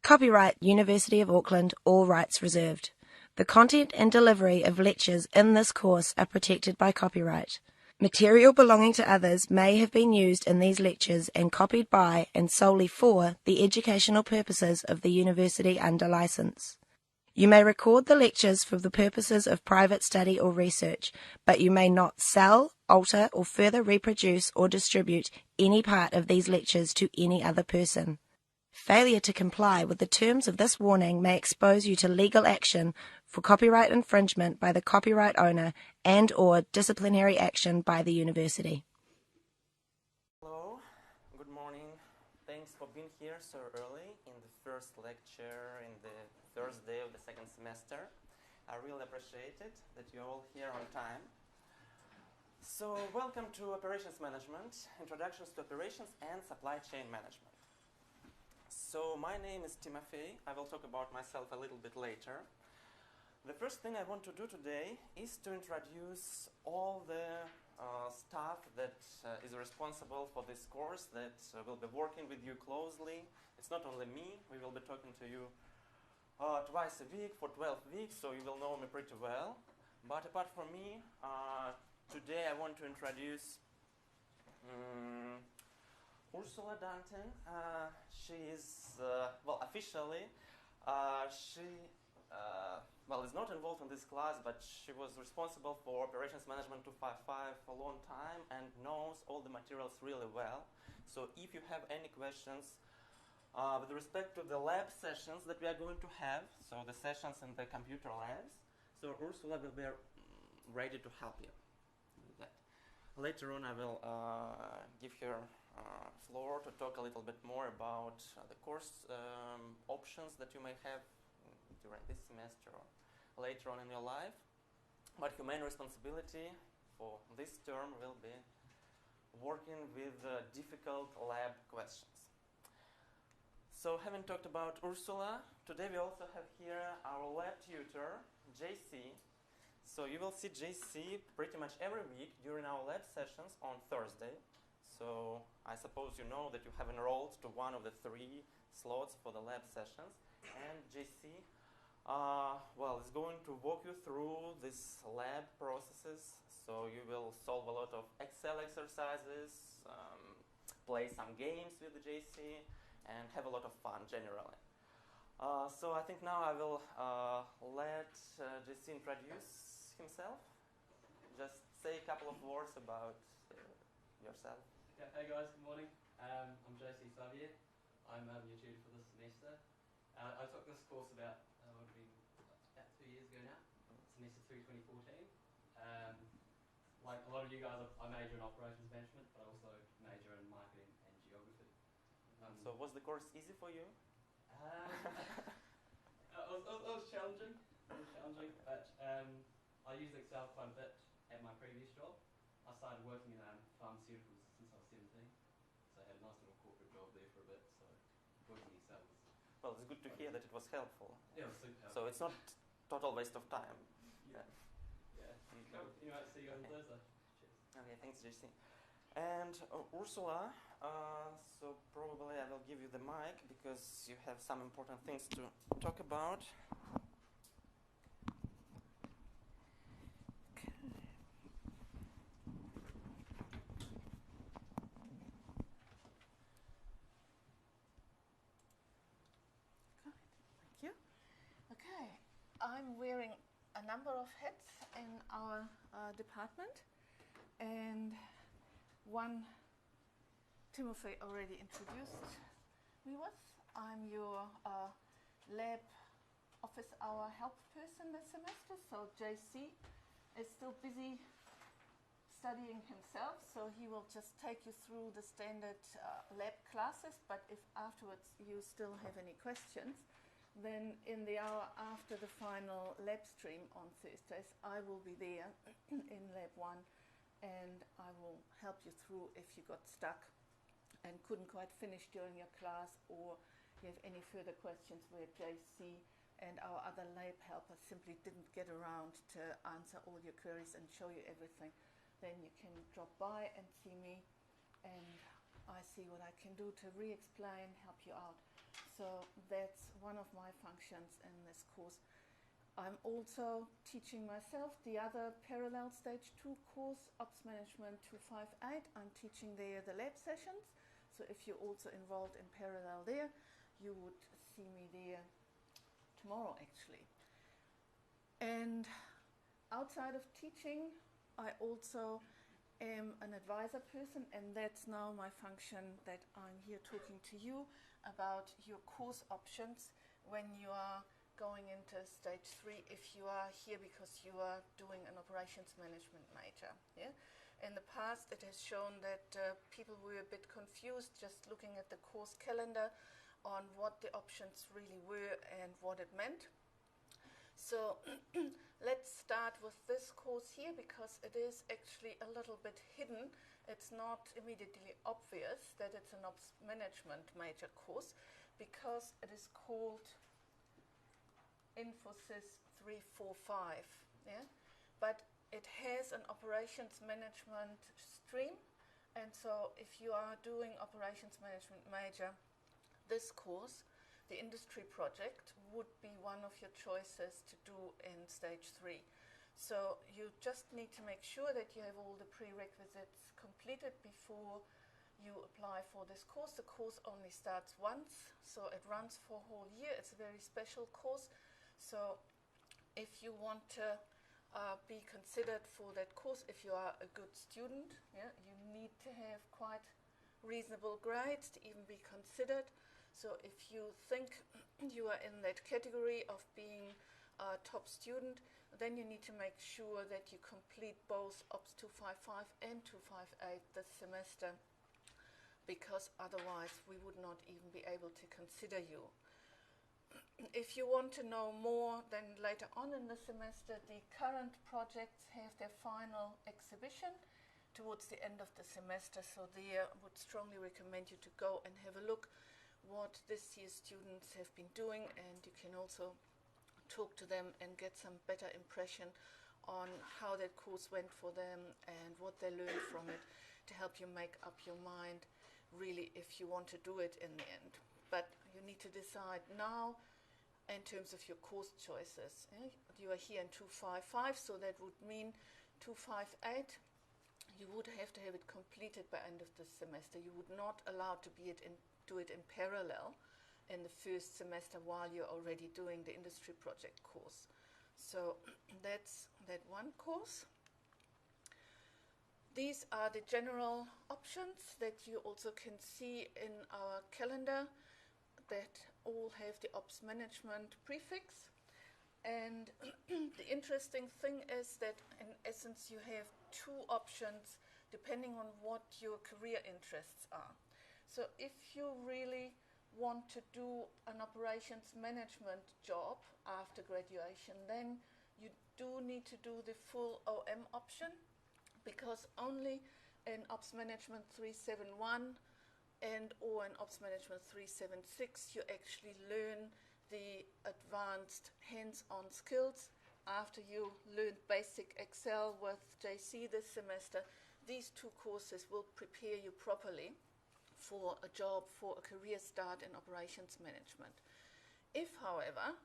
Copyright University of Auckland, all rights reserved. The content and delivery of lectures in this course are protected by copyright. Material belonging to others may have been used in these lectures and copied by and solely for the educational purposes of the university under license. You may record the lectures for the purposes of private study or research, but you may not sell, alter, or further reproduce or distribute any part of these lectures to any other person. Failure to comply with the terms of this warning may expose you to legal action for copyright infringement by the copyright owner and/or disciplinary action by the university. Hello, good morning. Thanks for being here so early in the first lecture in the first day of the second semester. I really appreciate it that you're all here on time. So, welcome to Operations Management, Introductions to Operations and Supply Chain Management. So, my name is Timofey. I will talk about myself a little bit later. The first thing I want to do today is to introduce all the staff that is responsible for this course, that will be working with you closely. It's not only me. We will be talking to you twice a week for 12 weeks, so you will know me pretty well. But apart from me, today I want to introduce Ursula Danton. She is, officially, is not involved in this class, but she was responsible for Operations Management 255 for a long time and knows all the materials really well. So if you have any questions with respect to the lab sessions that we are going to have, so the sessions in the computer labs, so Ursula will be ready to help you with that. Later on I will give her floor to talk a little bit more about the course options that you may have during this semester or later on in your life. But your main responsibility for this term will be working with difficult lab questions. So having talked about Ursula, today we also have here our lab tutor, JC. So you will see JC pretty much every week during our lab sessions on Thursday. So I suppose you know that you have enrolled to one of the 3 slots for the lab sessions. And JC is going to walk you through these lab processes. So you will solve a lot of Excel exercises, play some games with the JC, and have a lot of fun generally. So I think now I will let JC introduce himself. Just say a couple of words about yourself. Okay. Hey guys, good morning. I'm JC Xavier. I'm your tutor for this semester. I took this course about 2 years ago now, semester 3 2014. Like a lot of you guys, I major in operations management, but I also major in marketing and geography. So was the course easy for you? It was challenging. But I used Excel quite a bit at my previous job. I started working in pharmaceuticals since I was 17, so I had a nice little corporate job there for a bit. So working in Excel was. Well, it's good to hear that it was helpful. Yeah, it was super helpful. So it's not total waste of time. Yeah. Cool. Anyway, see you guys on Thursday. Cheers. Okay, thanks, JC. And Ursula, so probably I will give you the mic because you have some important things to talk about. Thank you. Okay, I'm wearing a number of hats in our department, and one Timofey already introduced me with. I'm your lab office hour help person this semester, so JC is still busy studying himself, so he will just take you through the standard lab classes, but if afterwards you still have any questions, then in the hour after the final lab stream on Thursdays, I will be there in Lab 1 and I will help you through if you got stuck and couldn't quite finish during your class, or you have any further questions where JC and our other lab helpers simply didn't get around to answer all your queries and show you everything. Then you can drop by and see me, and I see what I can do to re-explain, help you out. So So that's one of my functions in this course. I'm also teaching myself the other parallel stage 2 course, Ops Management 258. I'm teaching there the lab sessions. So if you're also involved in parallel there, you would see me there tomorrow actually. And outside of teaching, I also am an advisor person, and that's now my function, that I'm here talking to you about your course options when you are going into stage 3, if you are here because you are doing an operations management major. Yeah? In the past, it has shown that people were a bit confused just looking at the course calendar on what the options really were and what it meant. So let's start with this course here, because it is actually a little bit hidden. It's not immediately obvious that it's an ops management major course, because it is called Infosys 345. Yeah? But it has an operations management stream, and so if you are doing operations management major, this course, the industry project, would be one of your choices to do in stage 3. So you just need to make sure that you have all the prerequisites completed before you apply for this course. The course only starts once, so it runs for a whole year. It's a very special course. So if you want to be considered for that course, if you are a good student, yeah, you need to have quite reasonable grades to even be considered. So if you think you are in that category of being a top student, then you need to make sure that you complete both Ops 255 and 258 this semester, because otherwise we would not even be able to consider you. If you want to know more, then later on in the semester, the current projects have their final exhibition towards the end of the semester. So there, I would strongly recommend you to go and have a look what this year's students have been doing, and you can also talk to them and get some better impression on how that course went for them and what they learned from it, to help you make up your mind really if you want to do it in the end. But you need to decide now in terms of your course choices. You are here in 255, so that would mean 258 you would have to have it completed by end of the semester. You would not allow to do it in parallel in the first semester while you're already doing the industry project course. So that's that one course. These are the general options that you also can see in our calendar, that all have the ops management prefix. And the interesting thing is that in essence you have two options depending on what your career interests are. So if you really want to do an operations management job after graduation, then you do need to do the full OM option, because only in Ops Management 371 and or in Ops Management 376 you actually learn the advanced hands-on skills. After you learned basic Excel with JC this semester, these two courses will prepare you properly for a job, for a career start in operations management. If, however,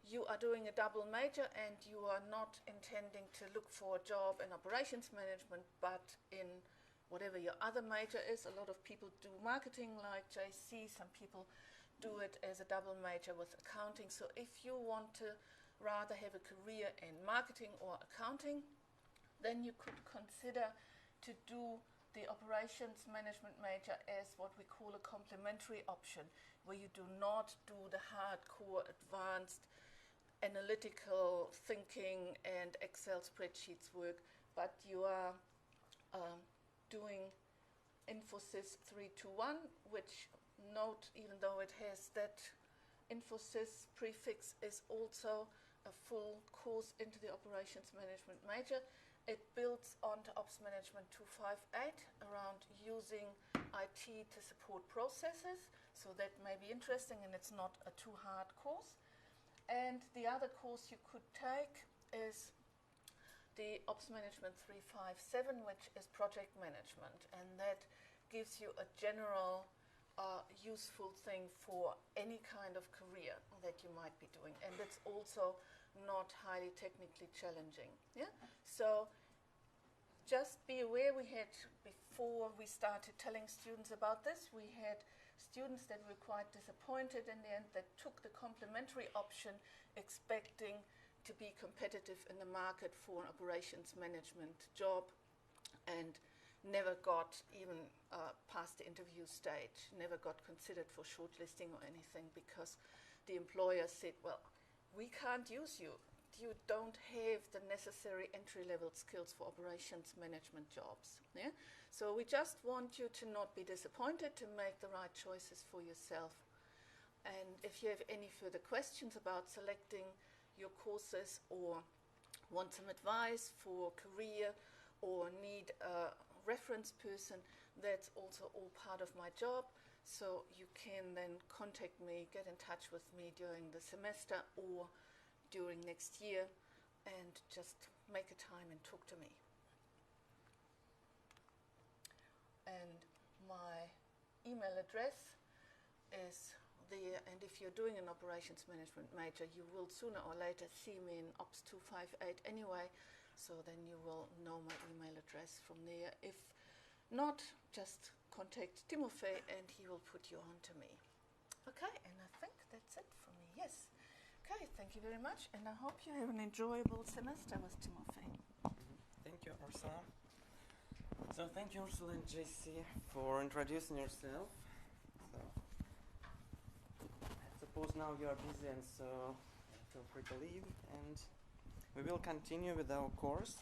you are doing a double major and you are not intending to look for a job in operations management, but in whatever your other major is, a lot of people do marketing like JC, some people do it as a double major with accounting. So if you want to rather have a career in marketing or accounting, then you could consider to do the operations management major as what we call a complementary option, where you do not do the hardcore advanced analytical thinking and Excel spreadsheets work, but you are doing Infosys 321, which, note, even though it has that Infosys prefix, is also a full course into the operations management major. It builds onto Ops Management 258 around using IT to support processes, so that may be interesting, and it's not a too hard course. And the other course you could take is the Ops Management 357, which is project management, and that gives you a general a useful thing for any kind of career that you might be doing, and it's also not highly technically challenging. Yeah. So just be aware, we had, before we started telling students about this, we had students that were quite disappointed in the end, that took the complementary option expecting to be competitive in the market for an operations management job, and never got even past the interview stage, never got considered for shortlisting or anything, because the employer said, well, we can't use you. You don't have the necessary entry-level skills for operations management jobs. Yeah? So we just want you to not be disappointed, to make the right choices for yourself. And if you have any further questions about selecting your courses, or want some advice for career, or need a reference person, that's also all part of my job. So you can then contact me, get in touch with me during the semester or during next year, and just make a time and talk to me. And my email address is there, and if you're doing an operations management major, you will sooner or later see me in Ops 258 anyway, so then you will know my email address from there. If not, just contact Timofey and he will put you on to me. Okay, and I think that's it for me. Yes. Okay, thank you very much, and I hope you have an enjoyable semester with Timofey. Thank you, Ursula. So thank you, Ursula and JC, for introducing yourself. So I suppose now you are busy, and so feel free to leave, and we will continue with our course.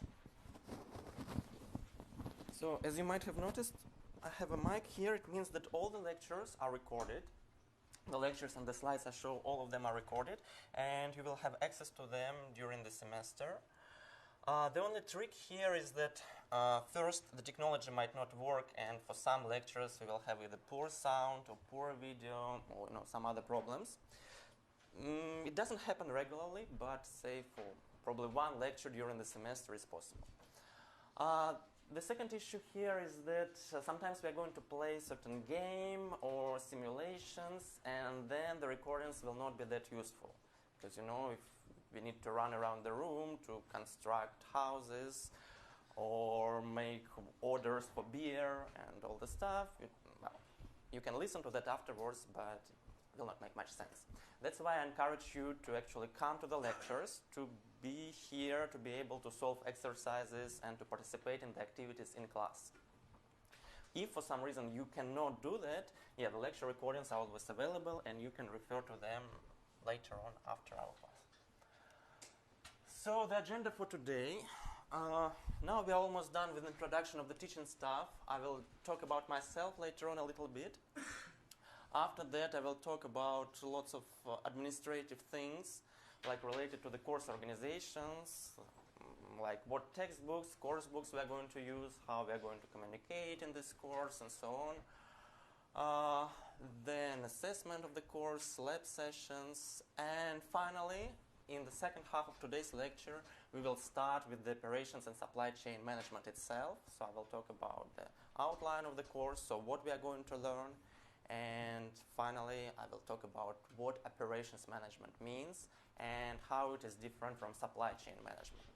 So as you might have noticed, I have a mic here. It means that all the lectures are recorded. The lectures and the slides I show, all of them are recorded, and you will have access to them during the semester. The only trick here is that first, the technology might not work, and for some lectures we will have either poor sound or poor video, or some other problems. It doesn't happen regularly, but say for probably one lecture during the semester is possible. The second issue here is that sometimes we are going to play certain game or simulations, and then the recordings will not be that useful. Because if we need to run around the room to construct houses or make orders for beer and all the stuff, you can listen to that afterwards, but it will not make much sense. That's why I encourage you to actually come to the lectures, to be here, to be able to solve exercises and to participate in the activities in class. If for some reason you cannot do that, the lecture recordings are always available, and you can refer to them later on after our class. So the agenda for today, now we are almost done with the introduction of the teaching staff. I will talk about myself later on a little bit. After that, I will talk about lots of administrative things, like related to the course organizations, like what textbooks, course books we are going to use, how we are going to communicate in this course, and so on. Then assessment of the course, lab sessions, and finally, in the second half of today's lecture, we will start with the operations and supply chain management itself. So I will talk about the outline of the course, so what we are going to learn. And finally, I will talk about what operations management means and how it is different from supply chain management.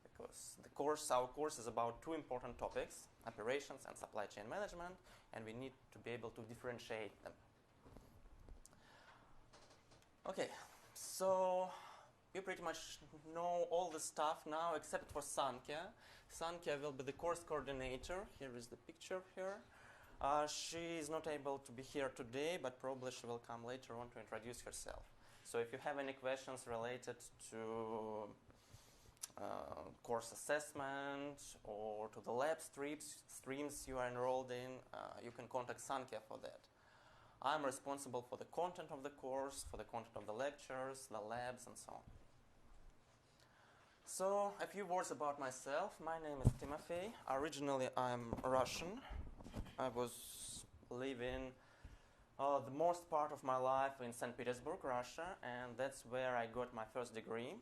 Because our course is about two important topics, operations and supply chain management, and we need to be able to differentiate them. Okay, so you pretty much know all the stuff now except for Sankhya. Sankhya will be the course coordinator. Here is the picture here. She is not able to be here today, but probably she will come later on to introduce herself. So if you have any questions related to course assessment or to the lab streams you are enrolled in, you can contact Sankhya for that. I'm responsible for the content of the course, for the content of the lectures, the labs, and so on. So a few words about myself. My name is Timofey. Originally, I'm Russian. I was living the most part of my life in St. Petersburg, Russia, and that's where I got my first degree.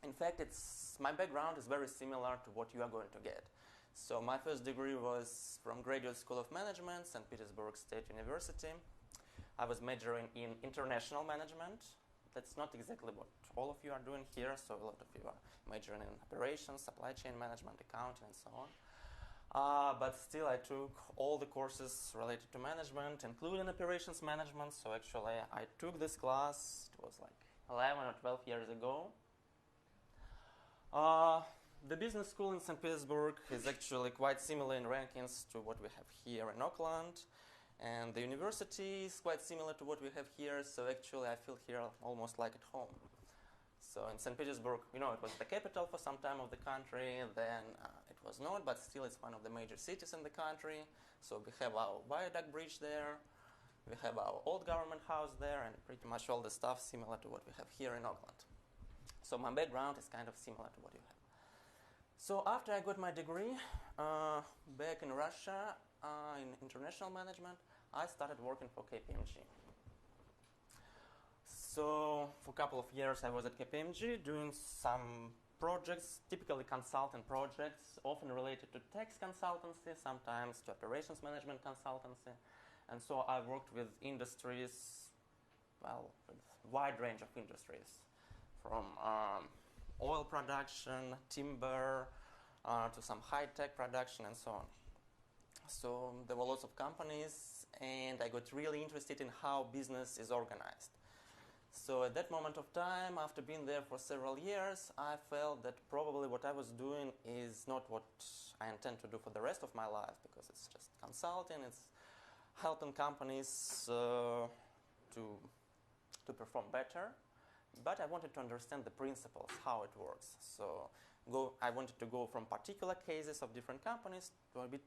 In fact, my background is very similar to what you are going to get. So my first degree was from Graduate School of Management, St. Petersburg State University. I was majoring in international management. That's not exactly what all of you are doing here, so a lot of you are majoring in operations, supply chain management, accounting, and so on. But still, I took all the courses related to management, including operations management. So actually, I took this class, it was like 11 or 12 years ago. The business school in St. Petersburg is actually quite similar in rankings to what we have here in Auckland. And the university is quite similar to what we have here, so actually I feel here almost like at home. So in St. Petersburg, it was the capital for some time of the country, then it was not, but still it's one of the major cities in the country. So we have our viaduct bridge there, we have our old government house there, and pretty much all the stuff similar to what we have here in Auckland. So my background is kind of similar to what you have. So after I got my degree back in Russia in international management, I started working for KPMG. So for a couple of years I was at KPMG doing some projects, typically consulting projects, often related to tax consultancy, sometimes to operations management consultancy. And so I worked with industries, well, with a wide range of industries, from oil production, timber, to some high-tech production and so on. So there were lots of companies, and I got really interested in how business is organized. So at that moment of time, after being there for several years, I felt that probably what I was doing is not what I intend to do for the rest of my life, because it's just consulting, it's helping companies to perform better. But I wanted to understand the principles, how it works. So I wanted to go from particular cases of different companies to a bit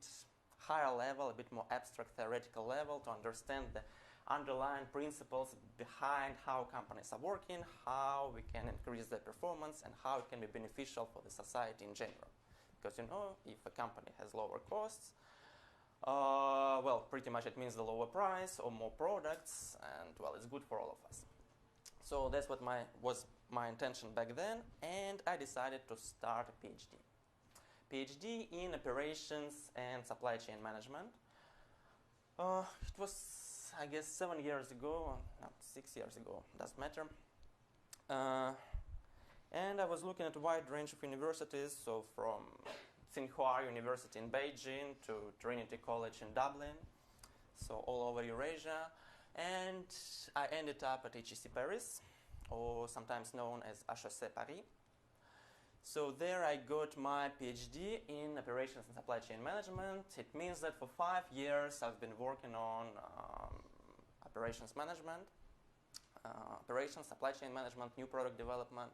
higher level, a bit more abstract theoretical level, to understand the underlying principles behind how companies are working, how we can increase their performance, and how it can be beneficial for the society in general. Because if a company has lower costs, well, pretty much it means the lower price or more products, and well, it's good for all of us. So that's what was my intention back then, and I decided to start a PhD. PhD in operations and supply chain management. It was, I guess, 7 years ago, no, 6 years ago, doesn't matter. And I was looking at a wide range of universities, so from Tsinghua University in Beijing to Trinity College in Dublin, so all over Eurasia. And I ended up at HEC Paris, or sometimes known as HEC Paris. So there I got my PhD in operations and supply chain management. It means that for 5 years I've been working on operations management, operations, supply chain management, new product development.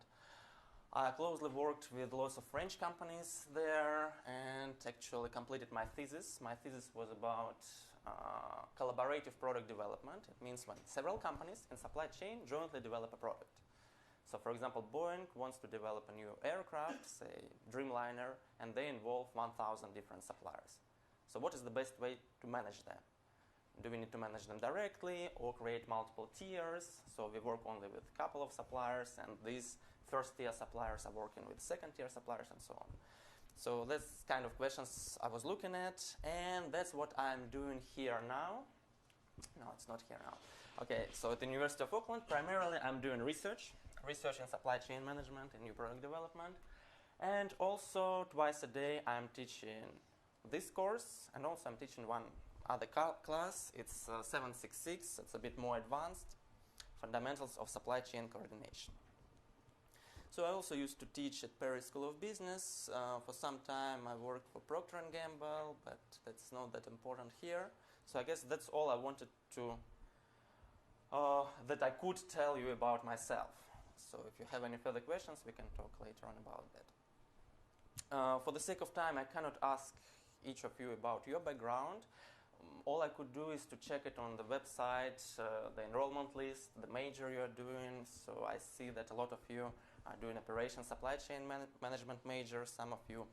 I closely worked with lots of French companies there and actually completed my thesis. My thesis was about collaborative product development. It means when several companies in supply chain jointly develop a product. So for example, Boeing wants to develop a new aircraft, say Dreamliner, and they involve 1,000 different suppliers. So what is the best way to manage them? Do we need to manage them directly or create multiple tiers? So we work only with a couple of suppliers, and these first-tier suppliers are working with second-tier suppliers and so on. So that's kind of questions I was looking at, and that's what I'm doing here now. No, it's not here now. Okay, so at the University of Auckland, primarily I'm doing research in supply chain management and new product development. And also twice a day I'm teaching this course, and also I'm teaching one other class. It's 766, it's a bit more advanced, Fundamentals of Supply Chain Coordination. So I also used to teach at Paris School of Business. For some time I worked for Procter & Gamble, but that's not that important here. So I guess that's all I wanted to, that I could tell you about myself. So if you have any further questions, we can talk later on about that. For the sake of time, I cannot ask each of you about your background. All I could do is to check it on the website, the enrollment list, the major you're doing. So I see that a lot of you are doing operations supply chain management major. Some of you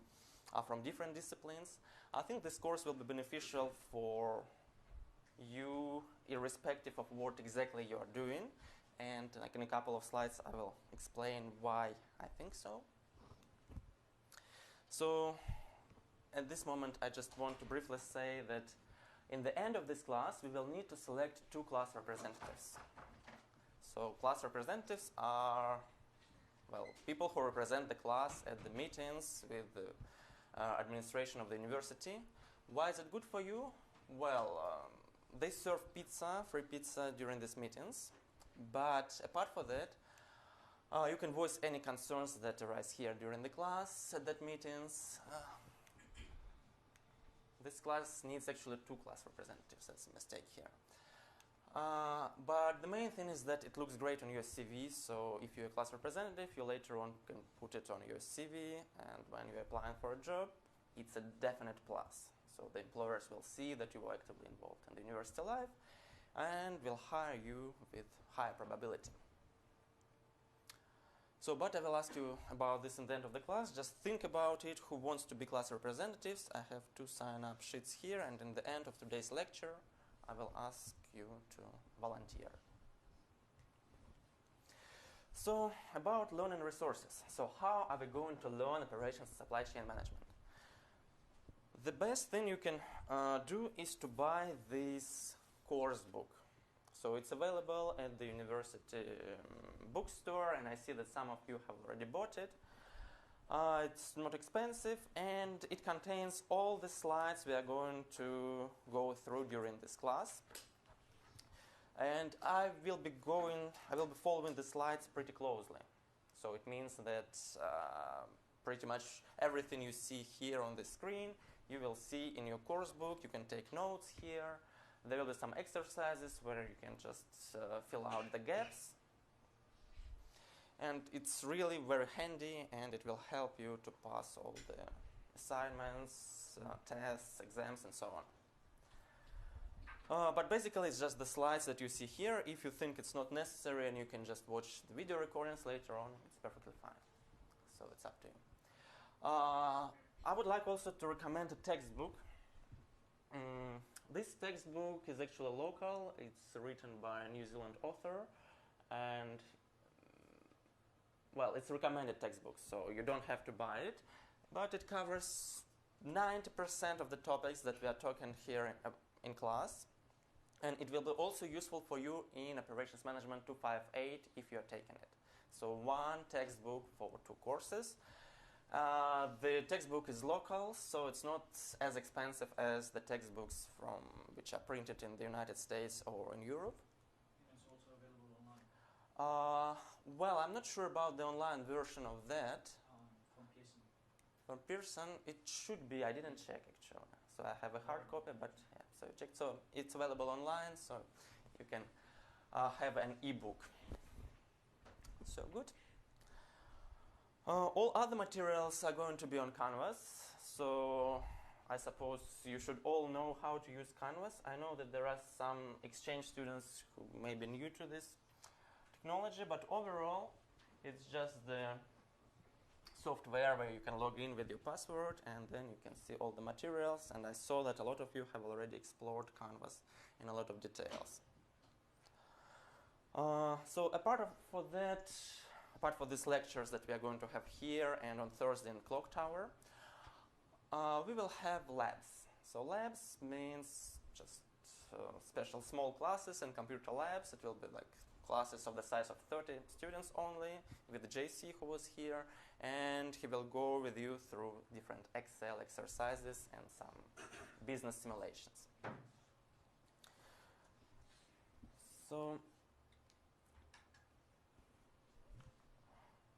are from different disciplines. I think this course will be beneficial for you irrespective of what exactly you're doing. And like in a couple of slides, I will explain why I think so. So at this moment, I just want to briefly say that in the end of this class, we will need to select 2 class representatives. So class representatives are, well, people who represent the class at the meetings with the administration of the university. Why is it good for you? Well, they serve pizza, free pizza during these meetings. But apart from that, you can voice any concerns that arise here during the class at that meetings. This class needs actually 2 class representatives. That's a mistake here. But the main thing is that it looks great on your CV. So if you're a class representative, you later on can put it on your CV. And when you're applying for a job, it's a definite plus. So the employers will see that you are actively involved in the university life and will hire you with high probability. So, but I will ask you about this in the end of the class. Just think about it. Who wants to be class representatives? I have 2 sign-up sheets here, and in the end of today's lecture, I will ask you to volunteer. So, about learning resources. So, how are we going to learn operations and supply chain management? The best thing you can do is to buy this course book. So it's available at the university bookstore, and I see that some of you have already bought it. It's not expensive, and it contains all the slides we are going to go through during this class. And I will be following the slides pretty closely. So it means that pretty much everything you see here on the screen, you will see in your course book. You can take notes here. There will be some exercises where you can just fill out the gaps. And it's really very handy, and it will help you to pass all the assignments, tests, exams, and so on. But basically, it's just the slides that you see here. If you think it's not necessary and you can just watch the video recordings later on, it's perfectly fine. So it's up to you. I would like also to recommend a textbook. This textbook is actually local. It's written by a New Zealand author, and well, it's a recommended textbook, so you don't have to buy it, but it covers 90% of the topics that we are talking here in class, and it will be also useful for you in Operations Management 258 if you are taking it. So 1 textbook for 2 courses. The textbook is local, so it's not as expensive as the textbooks which are printed in the United States or in Europe. And it's also available online. Well, I'm not sure about the online version of that. From Pearson. From Pearson, it should be. I didn't check actually. So I have a hard copy, but yeah, so check. So it's available online, so you can have an e-book. So good. All other materials are going to be on Canvas, so I suppose you should all know how to use Canvas. I know that there are some exchange students who may be new to this technology, but overall it's just the software where you can log in with your password, and then you can see all the materials, and I saw that a lot of you have already explored Canvas in a lot of details. So apart from these lectures that we are going to have here and on Thursday in Clock Tower, we will have labs. So labs means just special small classes and computer labs. It will be like classes of the size of 30 students only, with JC who was here, and he will go with you through different Excel exercises and some business simulations. So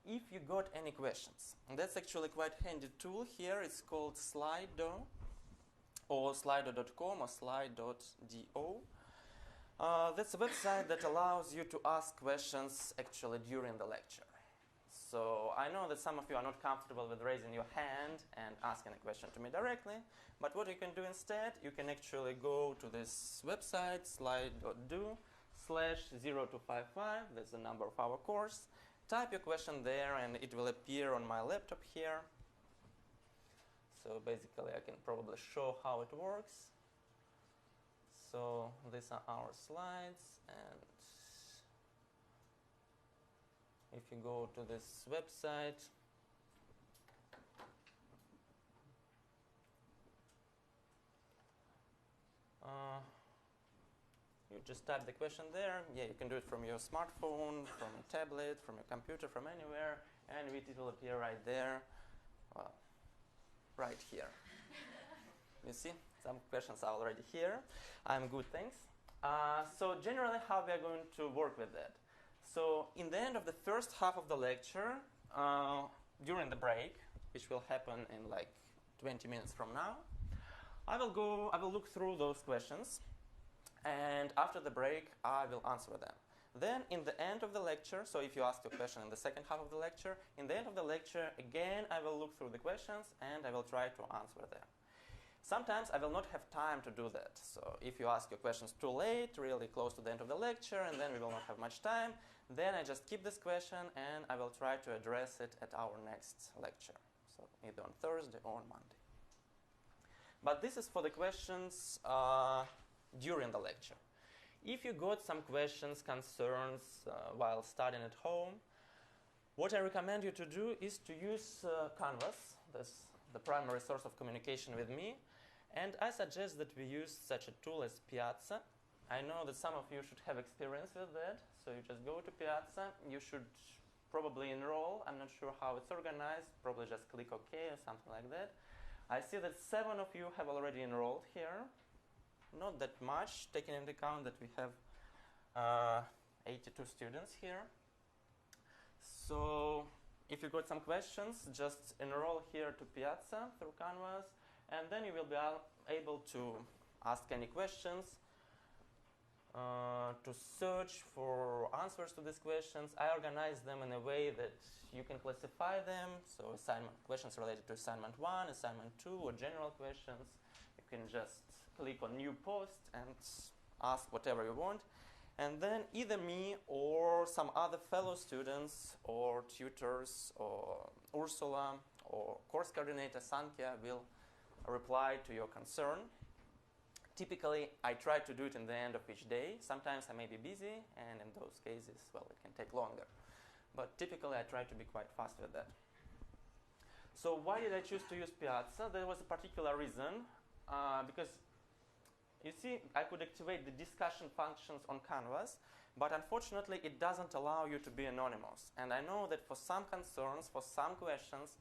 if you got any questions, and that's actually quite handy tool here. It's called Slido, or slido.com or slide.do. That's a website that allows you to ask questions actually during the lecture. So I know that some of you are not comfortable with raising your hand and asking a question to me directly, but what you can do instead, you can actually go to this website, slide.do/0255, that's the number of our course. Type your question there and it will appear on my laptop here. So basically I can probably show how it works. So these are our slides, and if you go to this website, just type the question there. Yeah, you can do it from your smartphone, from a tablet, from your computer, from anywhere, and it will appear right there, well, right here. You see, some questions are already here. I'm good, thanks. So generally, how we are going to work with that? So in the end of the first half of the lecture, during the break, which will happen in like 20 minutes from now, I will look through those questions, and after the break, I will answer them. Then in the end of the lecture, so if you ask a question in the second half of the lecture, in the end of the lecture, again, I will look through the questions and I will try to answer them. Sometimes I will not have time to do that. So if you ask your questions too late, really close to the end of the lecture, and then we will not have much time, then I just keep this question and I will try to address it at our next lecture. So either on Thursday or on Monday. But this is for the questions during the lecture. If you got some questions, concerns while studying at home, what I recommend you to do is to use Canvas, the primary source of communication with me, and I suggest that we use such a tool as Piazza. I know that some of you should have experience with that, so you just go to Piazza, you should probably enroll, I'm not sure how it's organized, probably just click OK or something like that. I see that 7 of you have already enrolled here. Not that much, taking into account that we have 82 students here. So if you got some questions, just enroll here to Piazza through Canvas, and then you will be able to ask any questions, to search for answers to these questions. I organize them in a way that you can classify them. So questions related to assignment 1, assignment 2, or general questions. You can just click on new post and ask whatever you want. And then either me or some other fellow students or tutors or Ursula or course coordinator Sankhya will reply to your concern. Typically, I try to do it in the end of each day. Sometimes I may be busy, and in those cases, well, it can take longer. But typically, I try to be quite fast with that. So why did I choose to use Piazza? There was a particular reason, because you see, I could activate the discussion functions on Canvas, but unfortunately, it doesn't allow you to be anonymous. And I know that for some concerns, for some questions,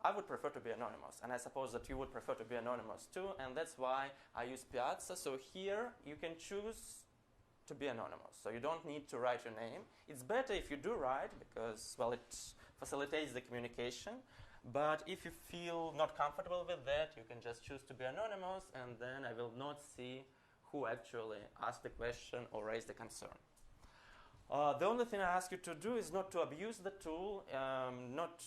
I would prefer to be anonymous, and I suppose that you would prefer to be anonymous too, and that's why I use Piazza. So here you can choose to be anonymous, so you don't need to write your name. It's better if you do write, because, well, it facilitates the communication, but if you feel not comfortable with that, you can just choose to be anonymous, and then I will not see who actually asked the question or raised the concern. The only thing I ask you to do is not to abuse the tool, not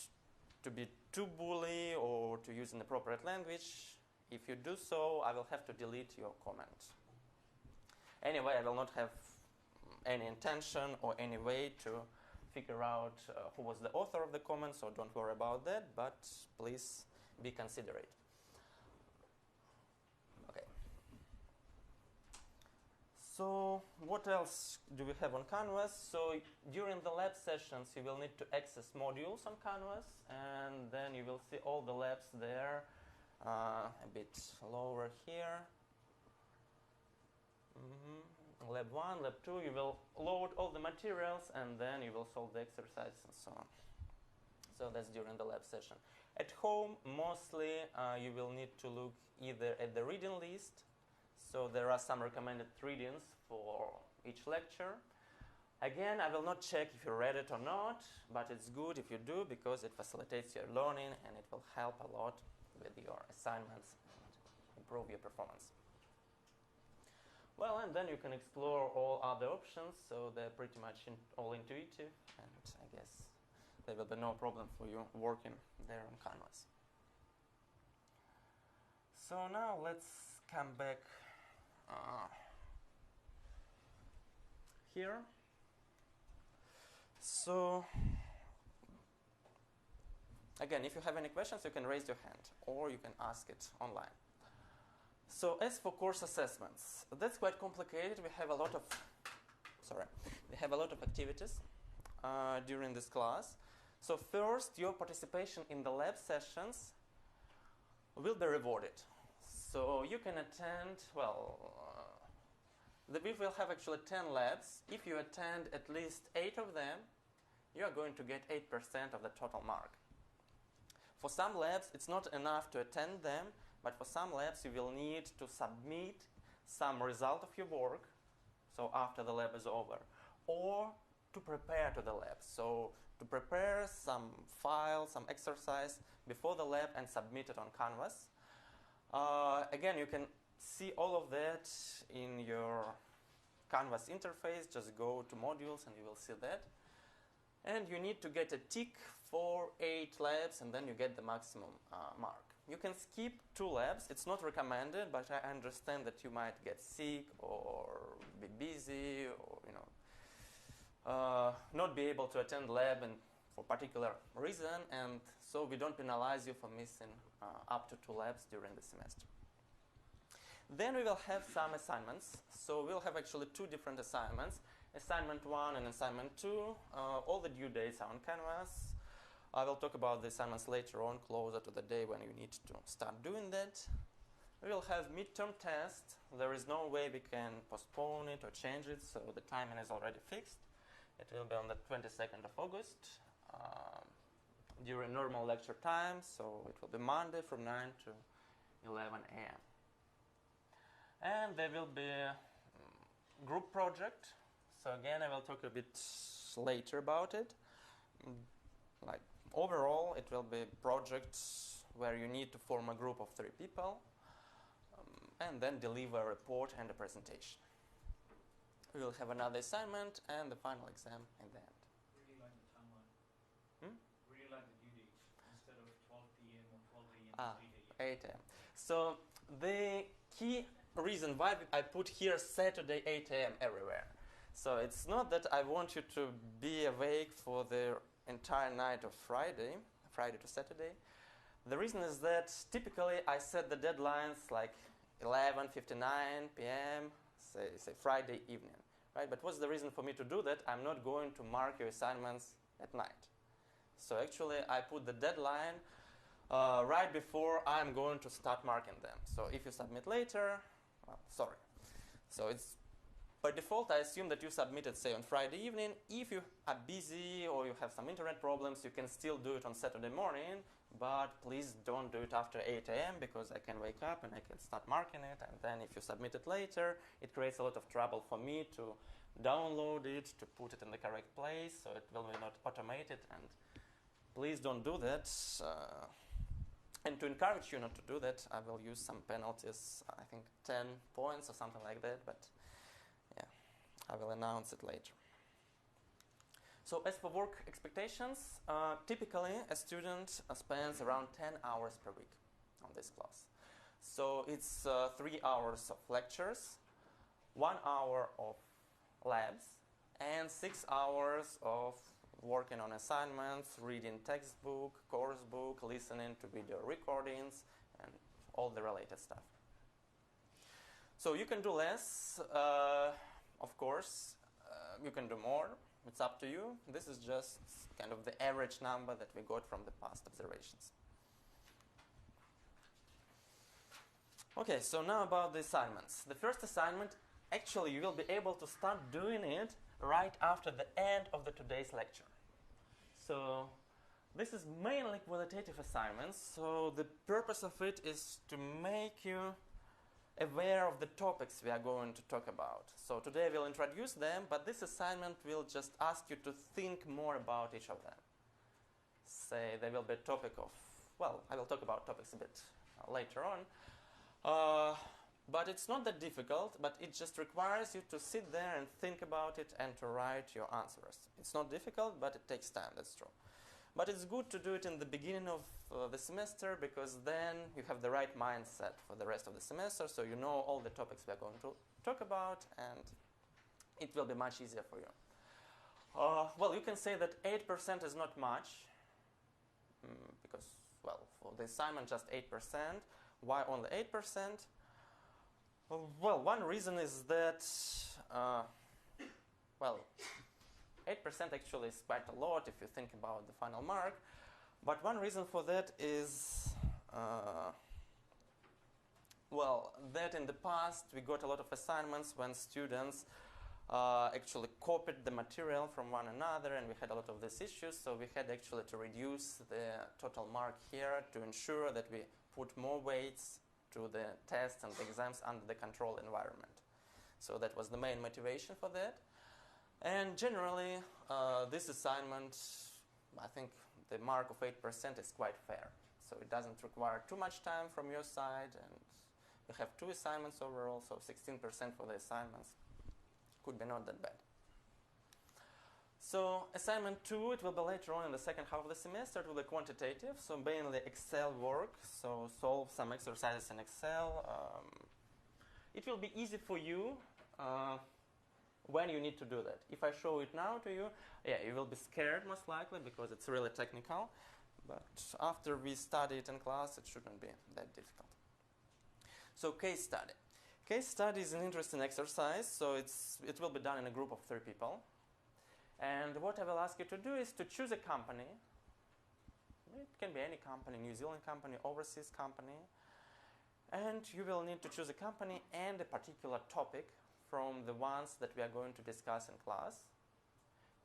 to be too bully or to use inappropriate language. If you do so, I will have to delete your comment. Anyway, I will not have any intention or any way to figure out who was the author of the comment, so don't worry about that, but please be considerate. Okay. So what else do we have on Canvas? So during the lab sessions, you will need to access modules on Canvas, and then you will see all the labs there, a bit lower here. Lab 1, Lab 2, you will load all the materials, and then you will solve the exercises and so on. So that's during the lab session. At home, mostly you will need to look either at the reading list. So there are some recommended readings for each lecture. Again, I will not check if you read it or not, but it's good if you do, because it facilitates your learning and it will help a lot with your assignments and improve your performance. Well, and then you can explore all other options, so they're pretty much all intuitive, and I guess there will be no problem for you working there on Canvas. So now let's come back here. So again, if you have any questions, you can raise your hand or you can ask it online. So as for course assessments, that's quite complicated. We have a lot of activities during this class. So first, your participation in the lab sessions will be rewarded. So you can attend, well, we will have actually 10 labs. If you attend at least 8 of them, you are going to get 8% of the total mark. For some labs, it's not enough to attend them, but for some labs, you will need to submit some result of your work, so after the lab is over, or to prepare to the lab. So to prepare some file, some exercise before the lab and submit it on Canvas. Again, you can see all of that in your Canvas interface. Just go to modules and you will see that. And you need to get a tick for 8 labs, and then you get the maximum mark. You can skip 2 labs. It's not recommended, but I understand that you might get sick or be busy, or not be able to attend lab and for particular reason, and so we don't penalize you for missing up to 2 labs during the semester. Then we will have some assignments. So we'll have actually 2 different assignments. Assignment 1 and assignment 2. All the due dates are on Canvas. I will talk about the assignments later on, closer to the day when you need to start doing that. We will have midterm test. There is no way we can postpone it or change it, so the timing is already fixed. It will be on the 22nd of August during normal lecture time, so it will be Monday from 9 to 11 a.m. And there will be a group project. So again, I will talk a bit later about it. Like overall, it will be projects where you need to form a group of 3 people and then deliver a report and a presentation. We will have another assignment and the final exam in the end. Really like the timeline. Really like the due dates instead of 12 p.m. or 12 a.m. or 8 a.m. 8 a.m. So the key reason why I put here Saturday 8 a.m. everywhere. So it's not that I want you to be awake for the entire night of Friday to Saturday. The reason is that typically I set the deadlines like 11:59 p.m., say Friday evening, right? But what's the reason for me to do that? I'm not going to mark your assignments at night. So actually I put the deadline right before I'm going to start marking them. So if you submit later, well, sorry. So it's by default, I assume that you submitted, say, on Friday evening. If you are busy or you have some internet problems, you can still do it on Saturday morning, but please don't do it after 8 a.m. because I can wake up and I can start marking it, and then if you submit it later, it creates a lot of trouble for me to download it, to put it in the correct place, so it will be not automated, and please don't do that. And to encourage you not to do that, I will use some penalties, I think 10 points or something like that, but yeah, I will announce it later. So as for work expectations, typically a student spends around 10 hours per week on this class. So it's 3 hours of lectures, 1 hour of labs, and 6 hours of working on assignments, reading textbook, course book, listening to video recordings, and all the related stuff. So you can do less, of course. You can do more. It's up to you. This is just kind of the average number that we got from the past observations. Okay, so now about the assignments. The first assignment, actually you will be able to start doing it right after the end of today's lecture. So this is mainly qualitative assignments, so the purpose of it is to make you aware of the topics we are going to talk about. So today we'll introduce them, but this assignment will just ask you to think more about each of them. Say there will be a topic of, well, I will talk about topics a bit later on. But it's not that difficult, but it just requires you to sit there and think about it and to write your answers. It's not difficult, but it takes time, that's true. But it's good to do it in the beginning of the semester, because then you have the right mindset for the rest of the semester, so you know all the topics we are going to talk about, and it will be much easier for you. Well, you can say that 8% is not much, because, well, for the assignment just 8%. Why only 8%? Well, one reason is that, well, 8% actually is quite a lot if you think about the final mark. But one reason for that is, Well, that in the past we got a lot of assignments when students actually copied the material from one another, and we had a lot of these issues, so we had actually to reduce the total mark here to ensure that we put more weights to the tests and the exams under the control environment. So that was the main motivation for that. And generally, this assignment, I think the mark of 8% is quite fair. So it doesn't require too much time from your side, and we have 2 assignments overall, so 16% for the assignments. Could be not that bad. So assignment 2, it will be later on in the second half of the semester. It will be quantitative, so mainly Excel work. So solve some exercises in Excel. It will be easy for you when you need to do that. If I show it now to you, yeah, you will be scared most likely because it's really technical. But after we study it in class, it shouldn't be that difficult. So case study. Case study is an interesting exercise, so it will be done in a group of 3 people. And what I will ask you to do is to choose a company. It can be any company, New Zealand company, overseas company. And you will need to choose a company and a particular topic from the ones that we are going to discuss in class,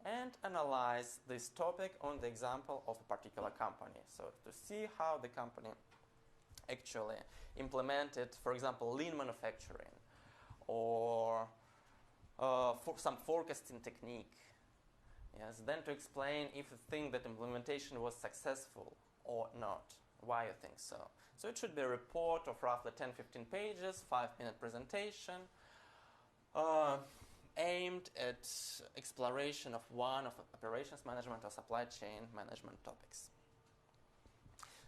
and analyze this topic on the example of a particular company. So to see how the company actually implemented, for example, lean manufacturing, or for some forecasting technique. Yes, then to explain if you think that implementation was successful or not, why you think so. So it should be a report of roughly 10-15 pages, 5-minute presentation, aimed at exploration of one of operations management or supply chain management topics.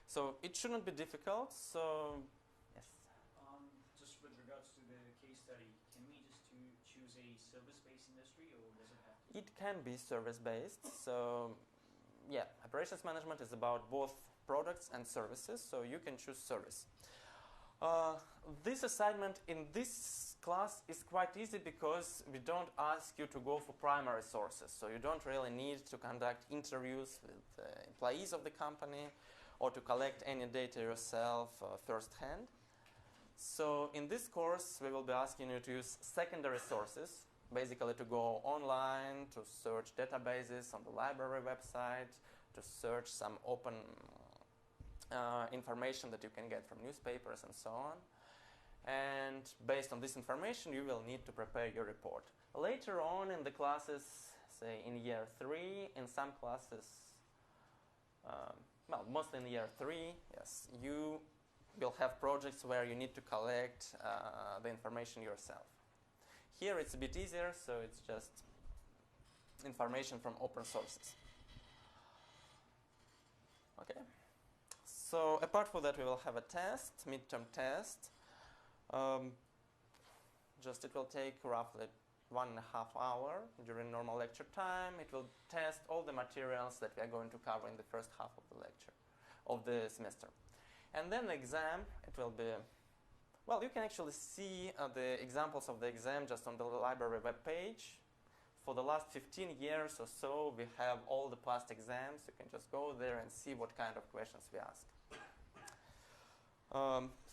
So it shouldn't be difficult. So yes. Just with regards to the case study, can we just choose a service-based industry, or does it have to? It can be service-based. So yeah, operations management is about both products and services. So you can choose service. This assignment in this class is quite easy because we don't ask you to go for primary sources. So you don't really need to conduct interviews with employees of the company or to collect any data yourself firsthand. So in this course, we will be asking you to use secondary sources, basically to go online, to search databases on the library website, to search some open information that you can get from newspapers and so on. And based on this information, you will need to prepare your report. Later on in the classes, say in year 3, in some classes, well, mostly in year 3, yes, you will have projects where you need to collect the information yourself. Here it's a bit easier, so it's just information from open sources. Okay. So apart from that, we will have a test, midterm test. Just it will take roughly 1.5 hours during normal lecture time. It will test all the materials that we are going to cover in the first half of the lecture, of the semester. And then the exam, it will be, well, you can actually see the examples of the exam just on the library webpage. For the last 15 years or so, we have all the past exams. You can just go there and see what kind of questions we ask.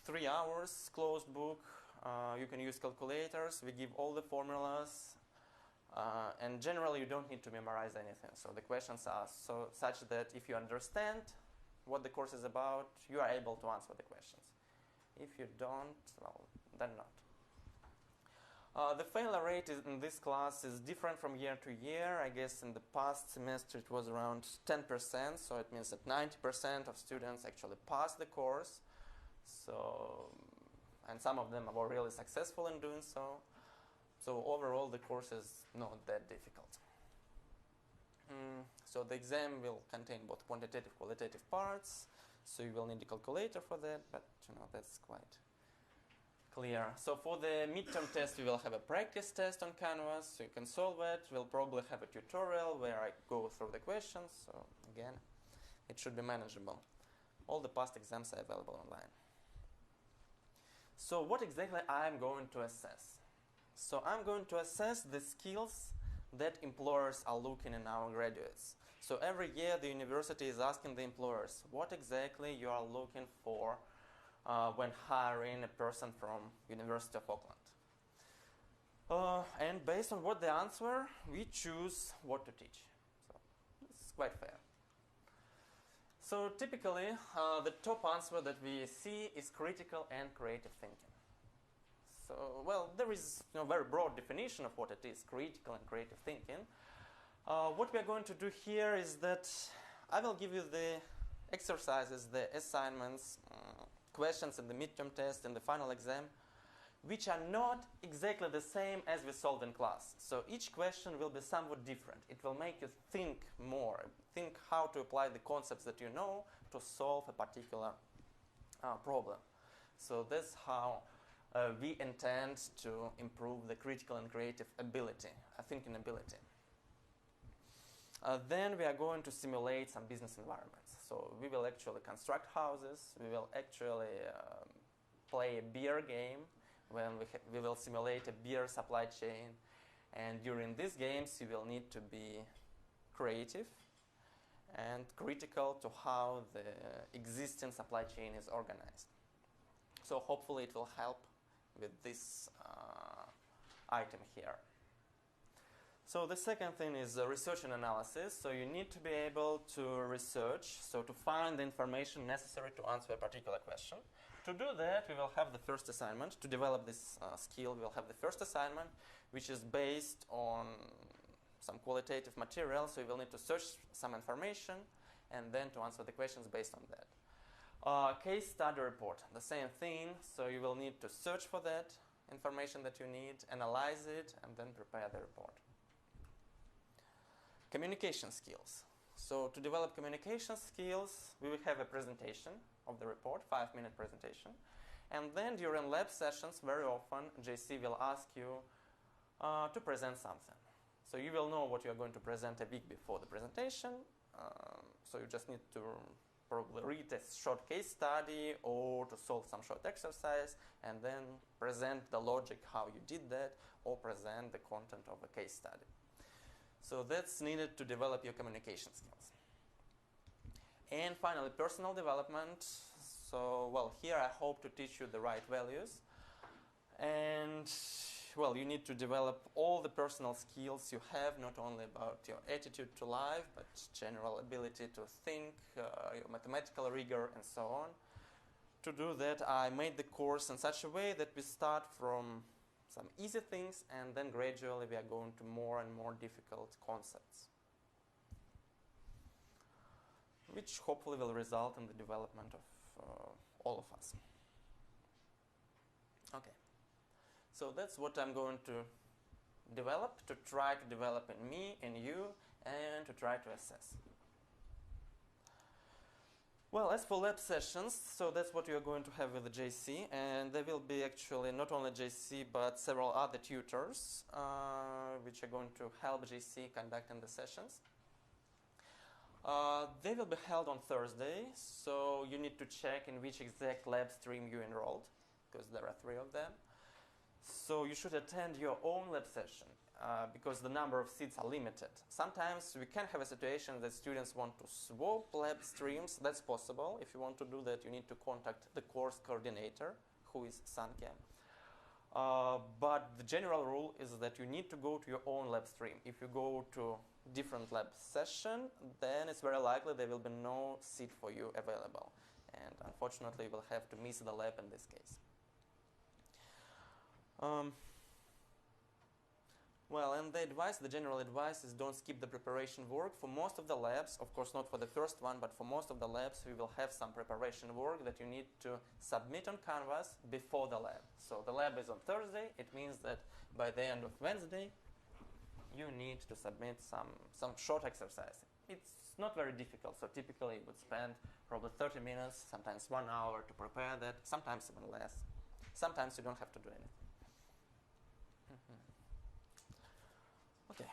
3 hours, closed book. You can use calculators. We give all the formulas. And generally, you don't need to memorize anything. So the questions are such that if you understand what the course is about, you are able to answer the questions. If you don't, well, then not. The failure rate in this class is different from year to year. I guess in the past semester it was around 10%, so it means that 90% of students actually passed the course. So, and some of them were really successful in doing so. So overall the course is not that difficult. So the exam will contain both quantitative and qualitative parts. So you will need a calculator for that, but that's quite clear. So for the midterm test, we will have a practice test on Canvas, so you can solve it. We'll probably have a tutorial where I go through the questions. So again, it should be manageable. All the past exams are available online. So what exactly I'm going to assess? So I'm going to assess the skills that employers are looking in our graduates. So every year the university is asking the employers what exactly you are looking for when hiring a person from University of Auckland. And based on what they answer, we choose what to teach. So it's quite fair. So typically, the top answer that we see is critical and creative thinking. So, well, there is a very broad definition of what it is, critical and creative thinking. What we are going to do here is that I will give you the exercises, the assignments, questions in the midterm test and the final exam, which are not exactly the same as we solved in class. So each question will be somewhat different. It will make you think more, think how to apply the concepts that you know to solve a particular problem. So that's how we intend to improve the critical and creative ability, thinking ability. Then we are going to simulate some business environments. So we will actually construct houses, we will actually play a beer game, when we will simulate a beer supply chain. And during these games, you will need to be creative and critical to how the existing supply chain is organized. So hopefully it will help with this item here. So the second thing is research and analysis. So you need to be able to research, so to find the information necessary to answer a particular question. To do that, we will have the first assignment. To develop this skill, we will have the first assignment, which is based on some qualitative material. So you will need to search some information and then to answer the questions based on that. Case study report, the same thing. So you will need to search for that information that you need, analyze it, and then prepare the report. Communication skills. So to develop communication skills, we will have a presentation of the report, 5-minute presentation. And then during lab sessions, very often, JC will ask you to present something. So you will know what you are going to present a week before the presentation. So you just need to probably read a short case study or to solve some short exercise and then present the logic how you did that or present the content of a case study. So that's needed to develop your communication skills. And finally, personal development. So, well, here I hope to teach you the right values. And, well, you need to develop all the personal skills you have, not only about your attitude to life, but general ability to think, your mathematical rigor, and so on. To do that, I made the course in such a way that we start from some easy things, and then gradually we are going to more and more difficult concepts, which hopefully will result in the development of all of us. Okay, so that's what I'm going to develop, to try to develop in me, in you, and to try to assess. Well, as for lab sessions, so that's what you're going to have with the JC, and there will be actually not only JC but several other tutors which are going to help JC conducting the sessions. They will be held on Thursday, so you need to check in which exact lab stream you enrolled, because there are 3 of them. So you should attend your own lab session, because the number of seats are limited. Sometimes we can have a situation that students want to swap lab streams. That's possible. If you want to do that, you need to contact the course coordinator, who is Sanke. But the general rule is that you need to go to your own lab stream. If you go to different lab session, then it's very likely there will be no seat for you available. And unfortunately, you will have to miss the lab in this case. Well, and the general advice is don't skip the preparation work. For most of the labs, of course not for the first one, but for most of the labs, we will have some preparation work that you need to submit on Canvas before the lab. So the lab is on Thursday. It means that by the end of Wednesday, you need to submit some short exercise. It's not very difficult, so typically you would spend probably 30 minutes, sometimes 1 hour to prepare that, sometimes even less. Sometimes you don't have to do anything. Okay.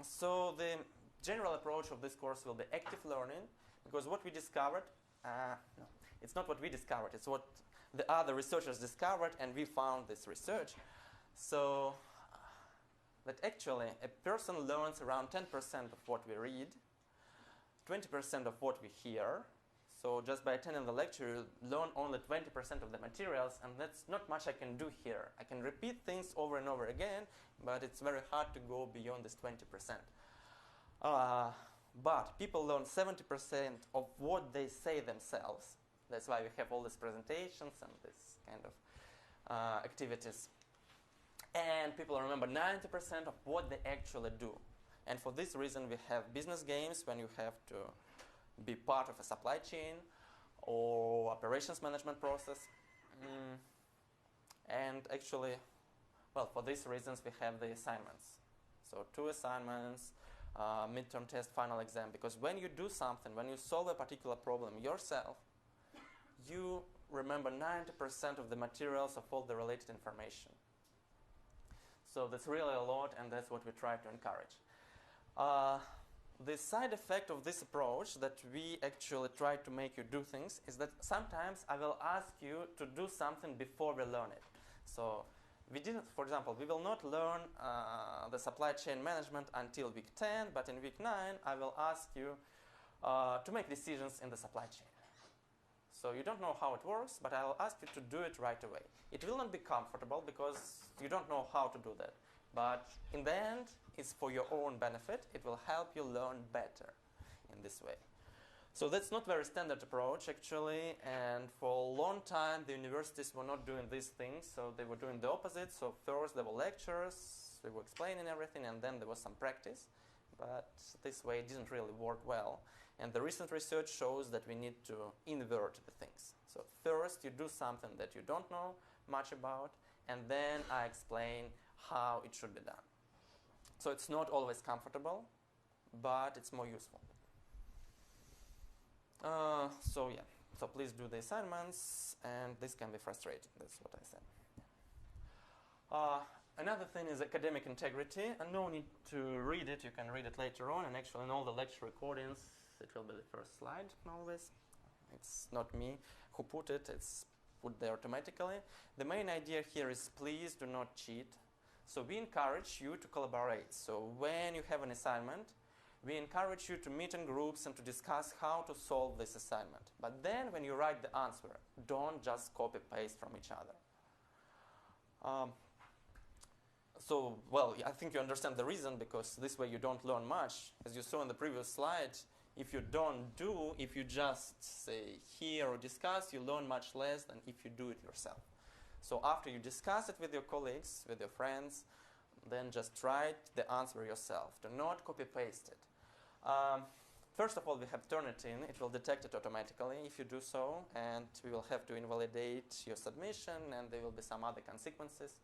So the general approach of this course will be active learning, because what we discovered, no, it's not what we discovered, it's what the other researchers discovered, and we found this research. So that actually a person learns around 10% of what we read, 20% of what we hear. So just by attending the lecture, you learn only 20% of the materials, and that's not much I can do here. I can repeat things over and over again, but it's very hard to go beyond this 20%. But people learn 70% of what they say themselves. That's why we have all these presentations and this kind of activities. And people remember 90% of what they actually do. And for this reason, we have business games when you have to be part of a supply chain or operations management process. And actually, well, for these reasons, we have the assignments. So 2 assignments, midterm test, final exam. Because when you do something, when you solve a particular problem yourself, you remember 90% of the materials of all the related information. So that's really a lot, and that's what we try to encourage. The side effect of this approach that we actually try to make you do things is that sometimes I will ask you to do something before we learn it. So we didn't, for example, we will not learn the supply chain management until week 10, but in week 9 I will ask you to make decisions in the supply chain. So you don't know how it works, but I will ask you to do it right away. It will not be comfortable because you don't know how to do that. But in the end, it's for your own benefit. It will help you learn better in this way. So that's not very standard approach, actually. And for a long time, the universities were not doing these things. So they were doing the opposite. So first there were lectures, they were explaining everything, and then there was some practice. But this way it didn't really work well. And the recent research shows that we need to invert the things. So first you do something that you don't know much about, and then I explain how it should be done. So it's not always comfortable, but it's more useful. So please do the assignments, and this can be frustrating. That's what I said. Another thing is academic integrity, and no need to read it. You can read it later on, and actually in all the lecture recordings, it will be the first slide always. It's not me who put it, it's put there automatically. The main idea here is please do not cheat. So we encourage you to collaborate. So when you have an assignment, we encourage you to meet in groups and to discuss how to solve this assignment. But then when you write the answer, don't just copy-paste from each other. I think you understand the reason, because this way you don't learn much. As you saw in the previous slide, if you just say hear or discuss, you learn much less than if you do it yourself. So after you discuss it with your colleagues, with your friends, then just write the answer yourself. Do not copy-paste it. First of all, we have Turnitin. It will detect it automatically if you do so, and we will have to invalidate your submission, and there will be some other consequences.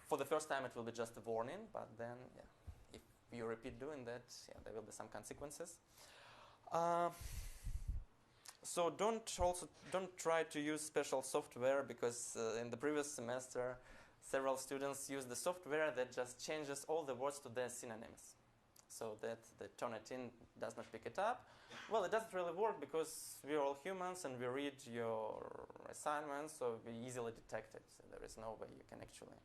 For the first time, it will be just a warning, but then, if you repeat doing that, there will be some consequences. So don't try to use special software, because in the previous semester, several students used the software that just changes all the words to their synonyms, so that the Turnitin does not pick it up. Well, it doesn't really work, because we are all humans and we read your assignments, so we easily detect it. So there is no way you can actually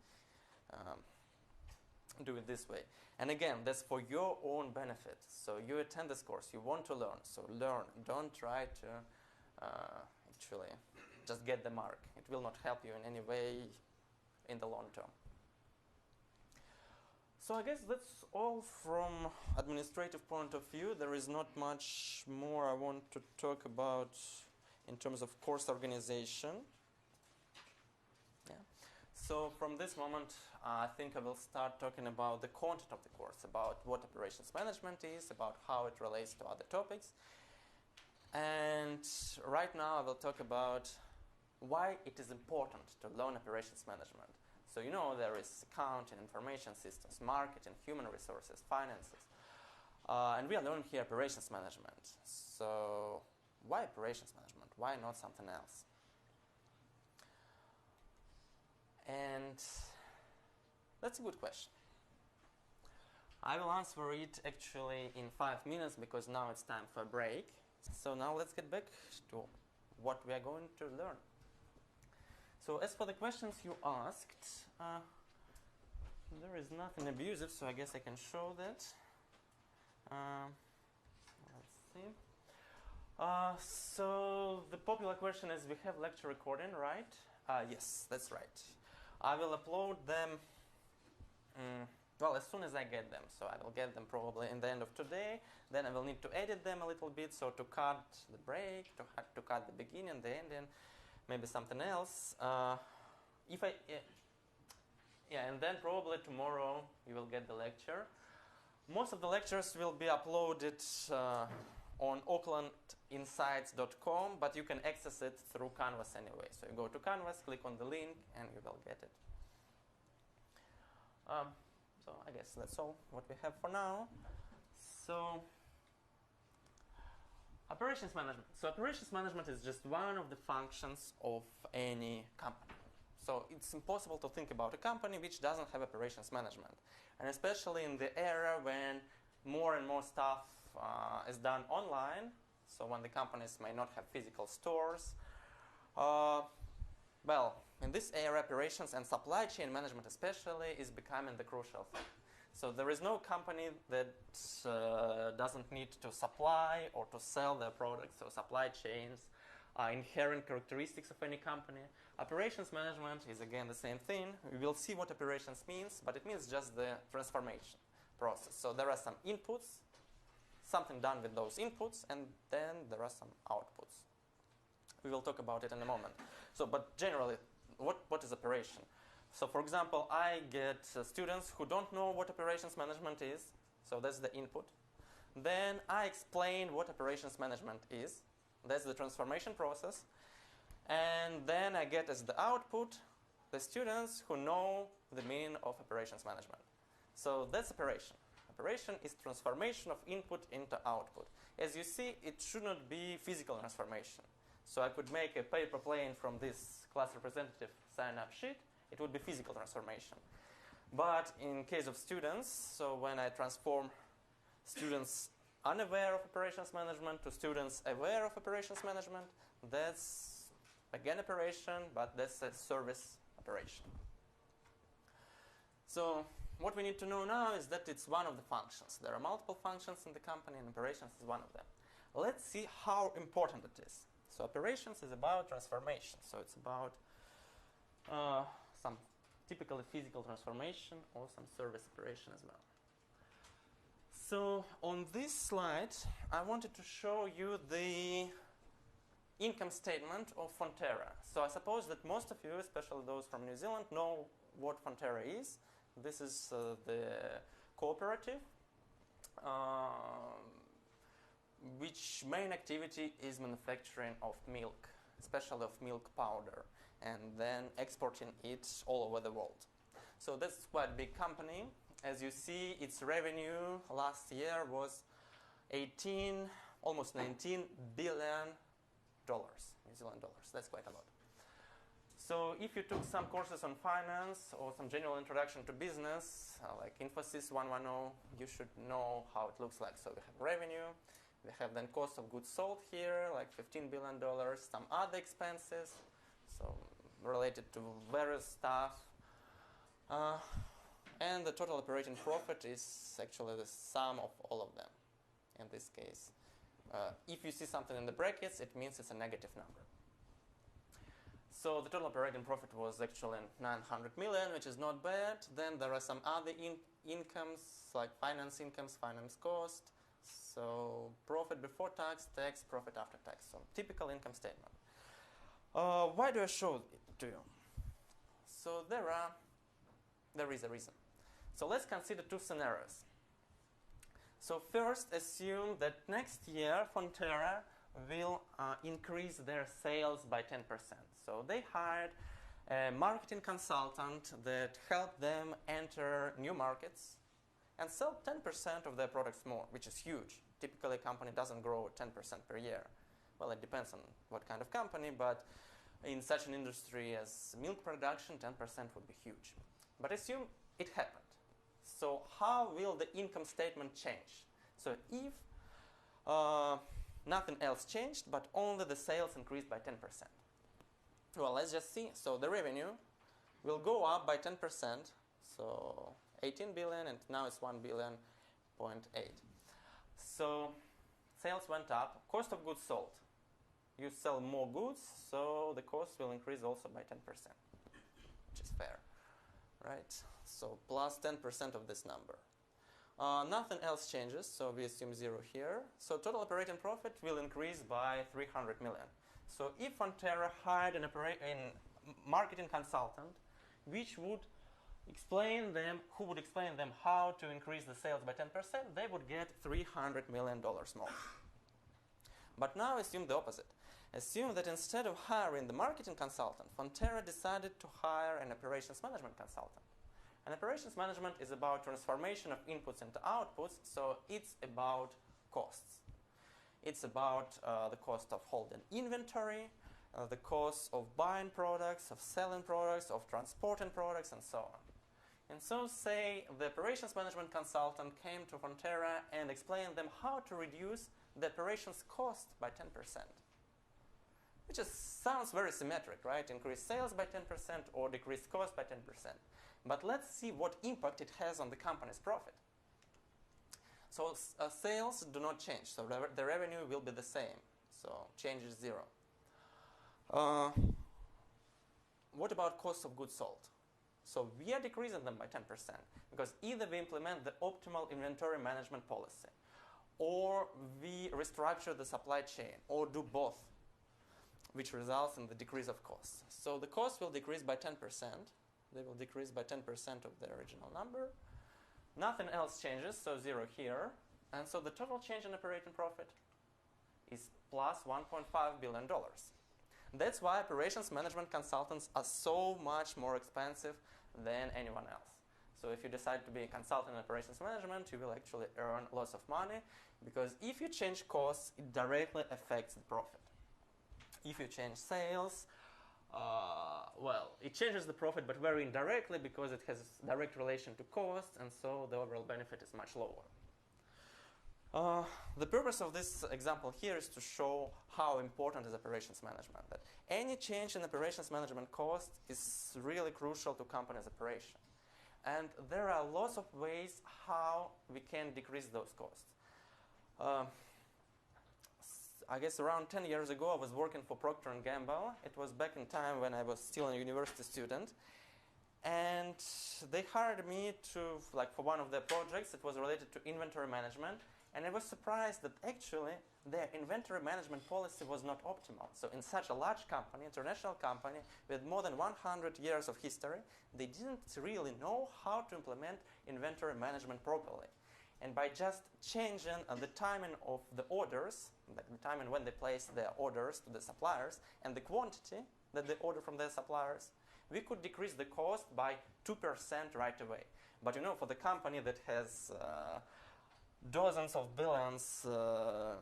do it this way. And again, that's for your own benefit. So you attend this course, you want to learn, so learn. Don't try to actually just get the mark. It will not help you in any way in the long term. So I guess that's all from administrative point of view. There is not much more I want to talk about in terms of course organization. So from this moment, I think I will start talking about the content of the course, about what operations management is, about how it relates to other topics. And right now I will talk about why it is important to learn operations management. So you know there is accounting, information systems, marketing, human resources, finances. And we are learning here operations management. So why operations management? Why not something else? And that's a good question. I will answer it actually in 5 minutes, because now it's time for a break. So now let's get back to what we are going to learn. So as for the questions you asked, there is nothing abusive, so I guess I can show that. Let's see. So the popular question is, we have lecture recording, right? Yes, that's right. I will upload them, well, as soon as I get them. So I will get them probably in the end of today. Then I will need to edit them a little bit, so to cut the break, to cut the beginning, the ending, maybe something else. And then probably tomorrow you will get the lecture. Most of the lectures will be uploaded on aucklandinsights.com, but you can access it through Canvas anyway. So you go to Canvas, click on the link, and you will get it. So I guess that's all what we have for now. So operations management. So operations management is just one of the functions of any company. So it's impossible to think about a company which doesn't have operations management. And especially in the era when more and more stuff is done online, so when the companies may not have physical stores, well, in this era, operations and supply chain management especially is becoming the crucial thing. So there is no company that doesn't need to supply or to sell their products. So supply chains are inherent characteristics of any company. Operations management is again the same thing. We will see what operations means, but it means just the transformation process. So there are some inputs, something done with those inputs, and then there are some outputs. We will talk about it in a moment. So, but generally, what is operation? So, for example, I get students who don't know what operations management is. So that's the input. Then I explain what operations management is. That's the transformation process. And then I get as the output the students who know the meaning of operations management. So that's operation. Operation is transformation of input into output. As you see, it should not be physical transformation. So I could make a paper plane from this class representative sign-up sheet. It would be physical transformation. But in case of students, so when I transform students unaware of operations management to students aware of operations management, that's again operation, but that's a service operation. So what we need to know now is that it's one of the functions. There are multiple functions in the company, and operations is one of them. Let's see how important it is. So operations is about transformation. So it's about some typically physical transformation or some service operation as well. So on this slide, I wanted to show you the income statement of Fonterra. So I suppose that most of you, especially those from New Zealand, know what Fonterra is. This is the cooperative, which main activity is manufacturing of milk, especially of milk powder, and then exporting it all over the world. So that's quite a big company. As you see, its revenue last year was almost 19 billion New Zealand dollars. That's quite a lot. So if you took some courses on finance or some general introduction to business, like Infosys 110, you should know how it looks like. So we have revenue, we have then cost of goods sold here, like $15 billion, some other expenses, so related to various stuff. And the total operating profit is actually the sum of all of them in this case. If you see something in the brackets, it means it's a negative number. So the total operating profit was actually 900 million, which is not bad. Then there are some other incomes, like finance incomes, finance cost. So profit before tax, tax, profit after tax. So typical income statement. Why do I show it to you? So there is a reason. So let's consider two scenarios. So first, assume that next year Fonterra will increase their sales by 10%. So they hired a marketing consultant that helped them enter new markets and sell 10% of their products more, which is huge. Typically, a company doesn't grow 10% per year. Well, it depends on what kind of company, but in such an industry as milk production, 10% would be huge. But assume it happened. So how will the income statement change? So if nothing else changed, but only the sales increased by 10%. Well, let's just see. So the revenue will go up by 10%. So 18 billion, and now it's 1 billion, 0.8. So sales went up, cost of goods sold. You sell more goods, so the cost will increase also by 10%, which is fair, right? So plus 10% of this number. Nothing else changes, so we assume 0 here. So total operating profit will increase by 300 million. So if Fonterra hired an marketing consultant, which would explain them, who would explain them how to increase the sales by 10%, they would get $300 million more. But now assume the opposite. Assume that instead of hiring the marketing consultant, Fonterra decided to hire an operations management consultant. And operations management is about transformation of inputs into outputs, so it's about costs. It's about the cost of holding inventory, the cost of buying products, of selling products, of transporting products, and so on. And so say the operations management consultant came to Fonterra and explained them how to reduce the operations cost by 10%. Which just sounds very symmetric, right? Increase sales by 10% or decrease cost by 10%. But let's see what impact it has on the company's profit. So sales do not change, so the revenue will be the same. So change is 0. What about cost of goods sold? So we are decreasing them by 10% because either we implement the optimal inventory management policy or we restructure the supply chain or do both, which results in the decrease of costs. So the cost will decrease by 10%. They will decrease by 10% of the original number. Nothing else changes, so 0 here. And so the total change in operating profit is plus $1.5 billion. That's why operations management consultants are so much more expensive than anyone else. So if you decide to be a consultant in operations management, you will actually earn lots of money because if you change costs, it directly affects the profit. If you change sales, well, it changes the profit, but very indirectly because it has direct relation to cost, and so the overall benefit is much lower. The purpose of this example here is to show how important is operations management. That any change in operations management cost is really crucial to company's operation. And there are lots of ways how we can decrease those costs. I guess around 10 years ago, I was working for Procter & Gamble. It was back in time when I was still a university student. And they hired me for one of their projects. It was related to inventory management. And I was surprised that actually their inventory management policy was not optimal. So in such a large company, international company, with more than 100 years of history, they didn't really know how to implement inventory management properly. And by just changing the timing of the orders, like the timing when they place their orders to the suppliers, and the quantity that they order from their suppliers, we could decrease the cost by 2% right away. But for the company that has dozens of billions of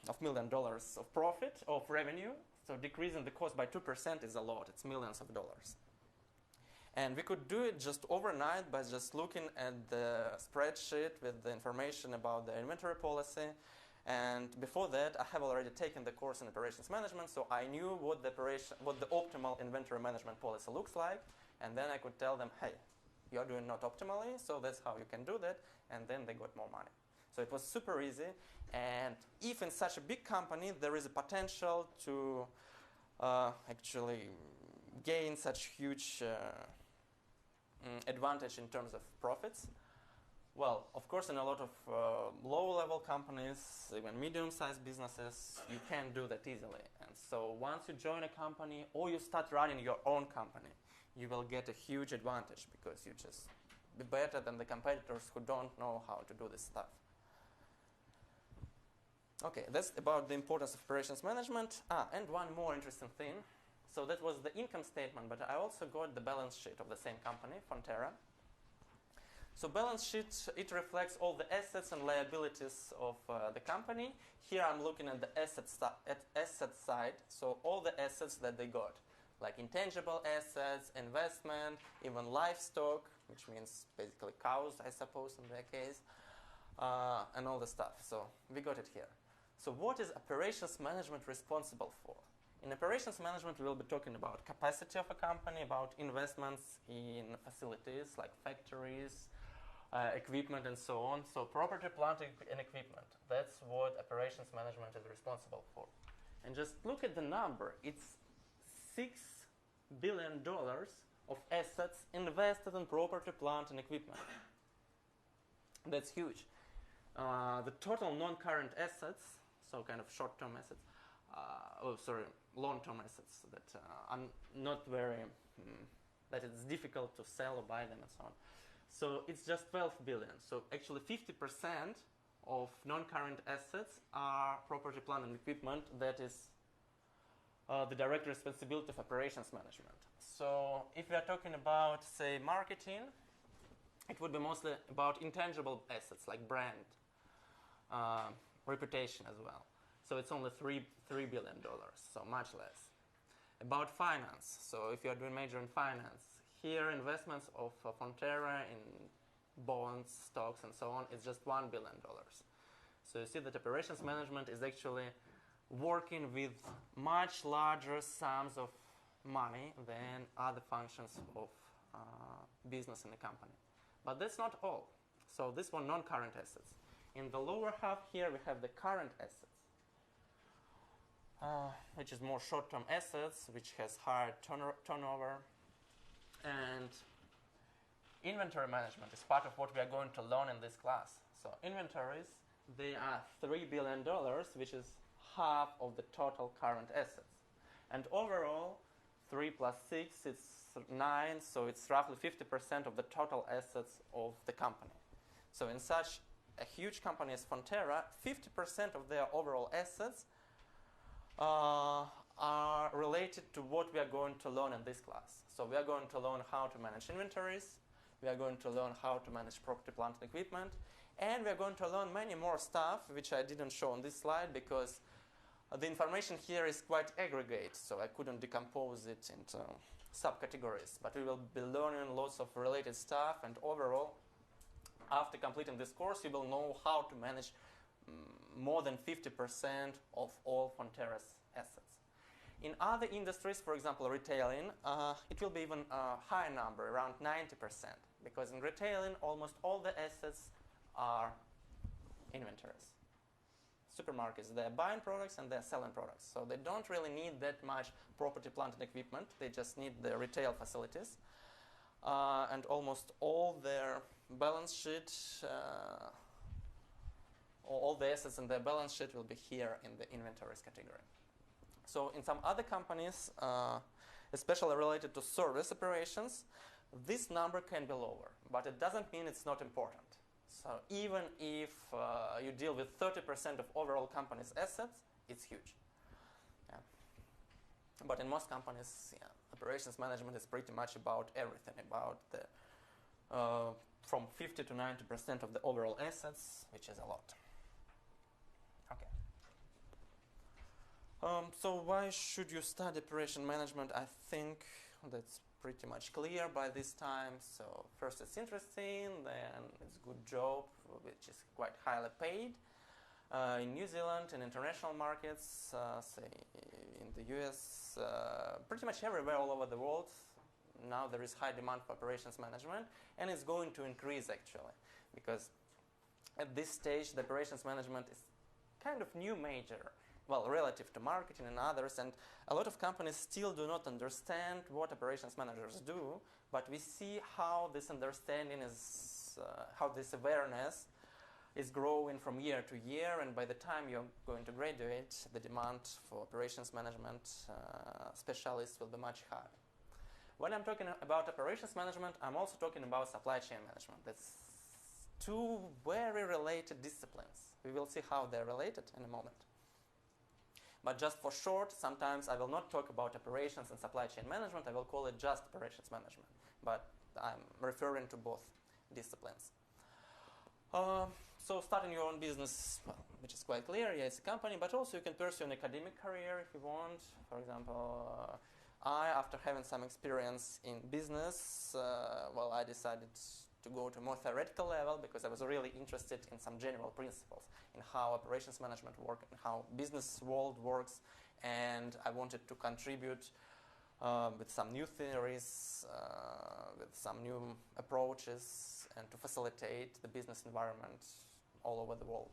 $1 million of profit, of revenue, so decreasing the cost by 2% is a lot. It's millions of dollars. And we could do it just overnight by just looking at the spreadsheet with the information about the inventory policy. And before that, I have already taken the course in operations management, so I knew what the optimal inventory management policy looks like. And then I could tell them, hey, you're doing not optimally, so that's how you can do that. And then they got more money. So it was super easy. And if in such a big company there is a potential to actually gain such huge advantage in terms of profits, well, of course, in a lot of low-level companies, even medium-sized businesses, you can't do that easily. And so once you join a company or you start running your own company, you will get a huge advantage because you just be better than the competitors who don't know how to do this stuff. Okay, that's about the importance of operations management. And one more interesting thing. So that was the income statement, but I also got the balance sheet of the same company, Fonterra. So balance sheet, it reflects all the assets and liabilities of the company. Here I'm looking at the asset side, so all the assets that they got, like intangible assets, investment, even livestock, which means basically cows, I suppose, in their case, and all the stuff. So we got it here. So what is operations management responsible for? In operations management, we will be talking about capacity of a company, about investments in facilities like factories equipment and so on. So property, plant, and equipment. That's what operations management is responsible for. And just look at the number. It's $6 billion of assets invested in property, plant, and equipment. That's huge. The total non-current assets, so kind of short-term assets, long-term assets that are not very, that it's difficult to sell or buy them and so on. So it's just 12 billion. So actually 50% of non-current assets are property, plant, and equipment. That is the direct responsibility of operations management. So if we are talking about, say, marketing, it would be mostly about intangible assets like brand, reputation as well. So it's only $3 billion, so much less. About finance, so if you are doing major in finance, here investments of Fonterra in bonds, stocks, and so on is just $1 billion. So you see that operations management is actually working with much larger sums of money than other functions of business in the company. But that's not all. So this one, non-current assets. In the lower half here, we have the current assets, which is more short-term assets, which has higher turnover. And inventory management is part of what we are going to learn in this class. So inventories, they are $3 billion, which is half of the total current assets. And overall, 3 plus 6, it's 9, so it's roughly 50% of the total assets of the company. So in such a huge company as Fonterra, 50% of their overall assets are related to what we are going to learn in this class. So we are going to learn how to manage inventories, we are going to learn how to manage property, plant, and equipment, and we are going to learn many more stuff, which I didn't show on this slide because the information here is quite aggregate, so I couldn't decompose it into subcategories. But we will be learning lots of related stuff, and overall, after completing this course, you will know how to manage more than 50% of all Fonterra's assets. In other industries, for example, retailing, it will be even a higher number, around 90%, because in retailing, almost all the assets are inventories. Supermarkets, they're buying products and they're selling products, so they don't really need that much property, plant, and equipment. They just need the retail facilities, and almost all their balance sheet, all the assets in their balance sheet will be here in the inventories category. So in some other companies, especially related to service operations, this number can be lower, but it doesn't mean it's not important. So even if you deal with 30% of overall company's assets, it's huge. Yeah. But in most companies, operations management is pretty much about everything, about the from 50 to 90% of the overall assets, which is a lot. Okay. So why should you study operation management? I think that's pretty much clear by this time. So first it's interesting, then it's a good job, which is quite highly paid. In New Zealand, in international markets, say in the US, pretty much everywhere all over the world, now there is high demand for operations management, and it's going to increase actually, because at this stage the operations management is kind of new major, well, relative to marketing and others, and a lot of companies still do not understand what operations managers do, but we see how this understanding is, how this awareness is growing from year to year, and by the time you're going to graduate, the demand for operations management specialists will be much higher. When I'm talking about operations management, I'm also talking about supply chain management. That's two very related disciplines. We will see how they're related in a moment. But just for short, sometimes I will not talk about operations and supply chain management. I will call it just operations management. But I'm referring to both disciplines. So starting your own business, well, which is quite clear, it's a company, but also you can pursue an academic career if you want. For example, after having some experience in business, I decided to go to a more theoretical level because I was really interested in some general principles in how operations management works and how business world works, and I wanted to contribute with some new theories, with some new approaches, and to facilitate the business environment all over the world,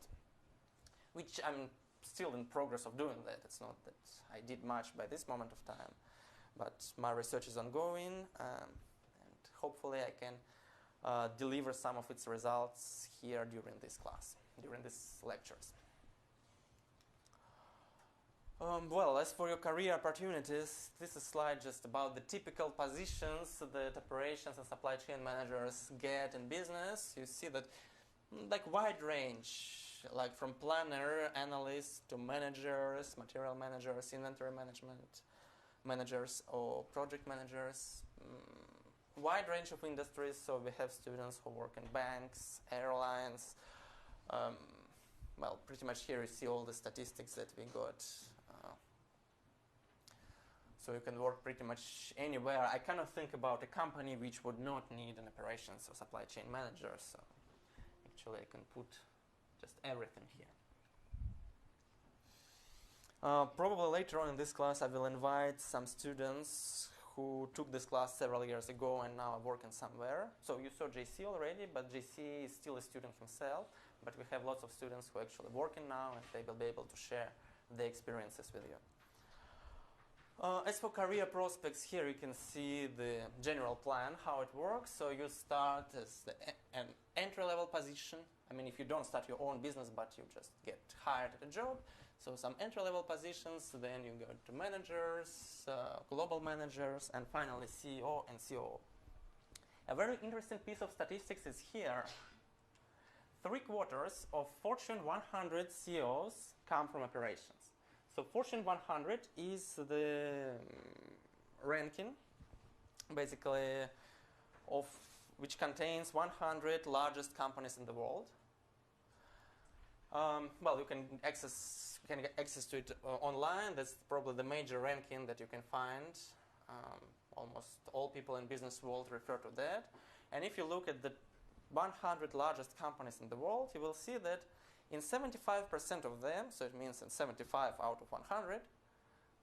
which I'm still in progress of doing that. It's not that I did much by this moment of time, but my research is ongoing, and hopefully I can deliver some of its results here during this class, during these lectures. Well, as for your career opportunities, this is a slide just about the typical positions that operations and supply chain managers get in business. You see that like wide range, like from planner, analysts to managers, material managers, inventory management managers, or project managers. Wide range of industries. So we have students who work in banks, airlines. Well, pretty much here you see all the statistics that we got. So you can work pretty much anywhere. I cannot think about a company which would not need an operations or supply chain manager. So actually I can put just everything here. Probably later on in this class I will invite some students who took this class several years ago and now are working somewhere. So you saw JC already, but JC is still a student himself. But we have lots of students who are actually working now, and they will be able to share their experiences with you. As for career prospects, here you can see the general plan, how it works. So you start as an entry-level position. I mean, if you don't start your own business, but you just get hired at a job. So some entry-level positions, then you go to managers, global managers, and finally CEO and COO. A very interesting piece of statistics is here. 3/4 of Fortune 100 CEOs come from operations. So Fortune 100 is the ranking, basically, of which contains 100 largest companies in the world. Well, you can get access to it online. That's probably the major ranking that you can find. Almost all people in business world refer to that. And if you look at the 100 largest companies in the world, you will see that in 75% of them, so it means in 75 out of 100,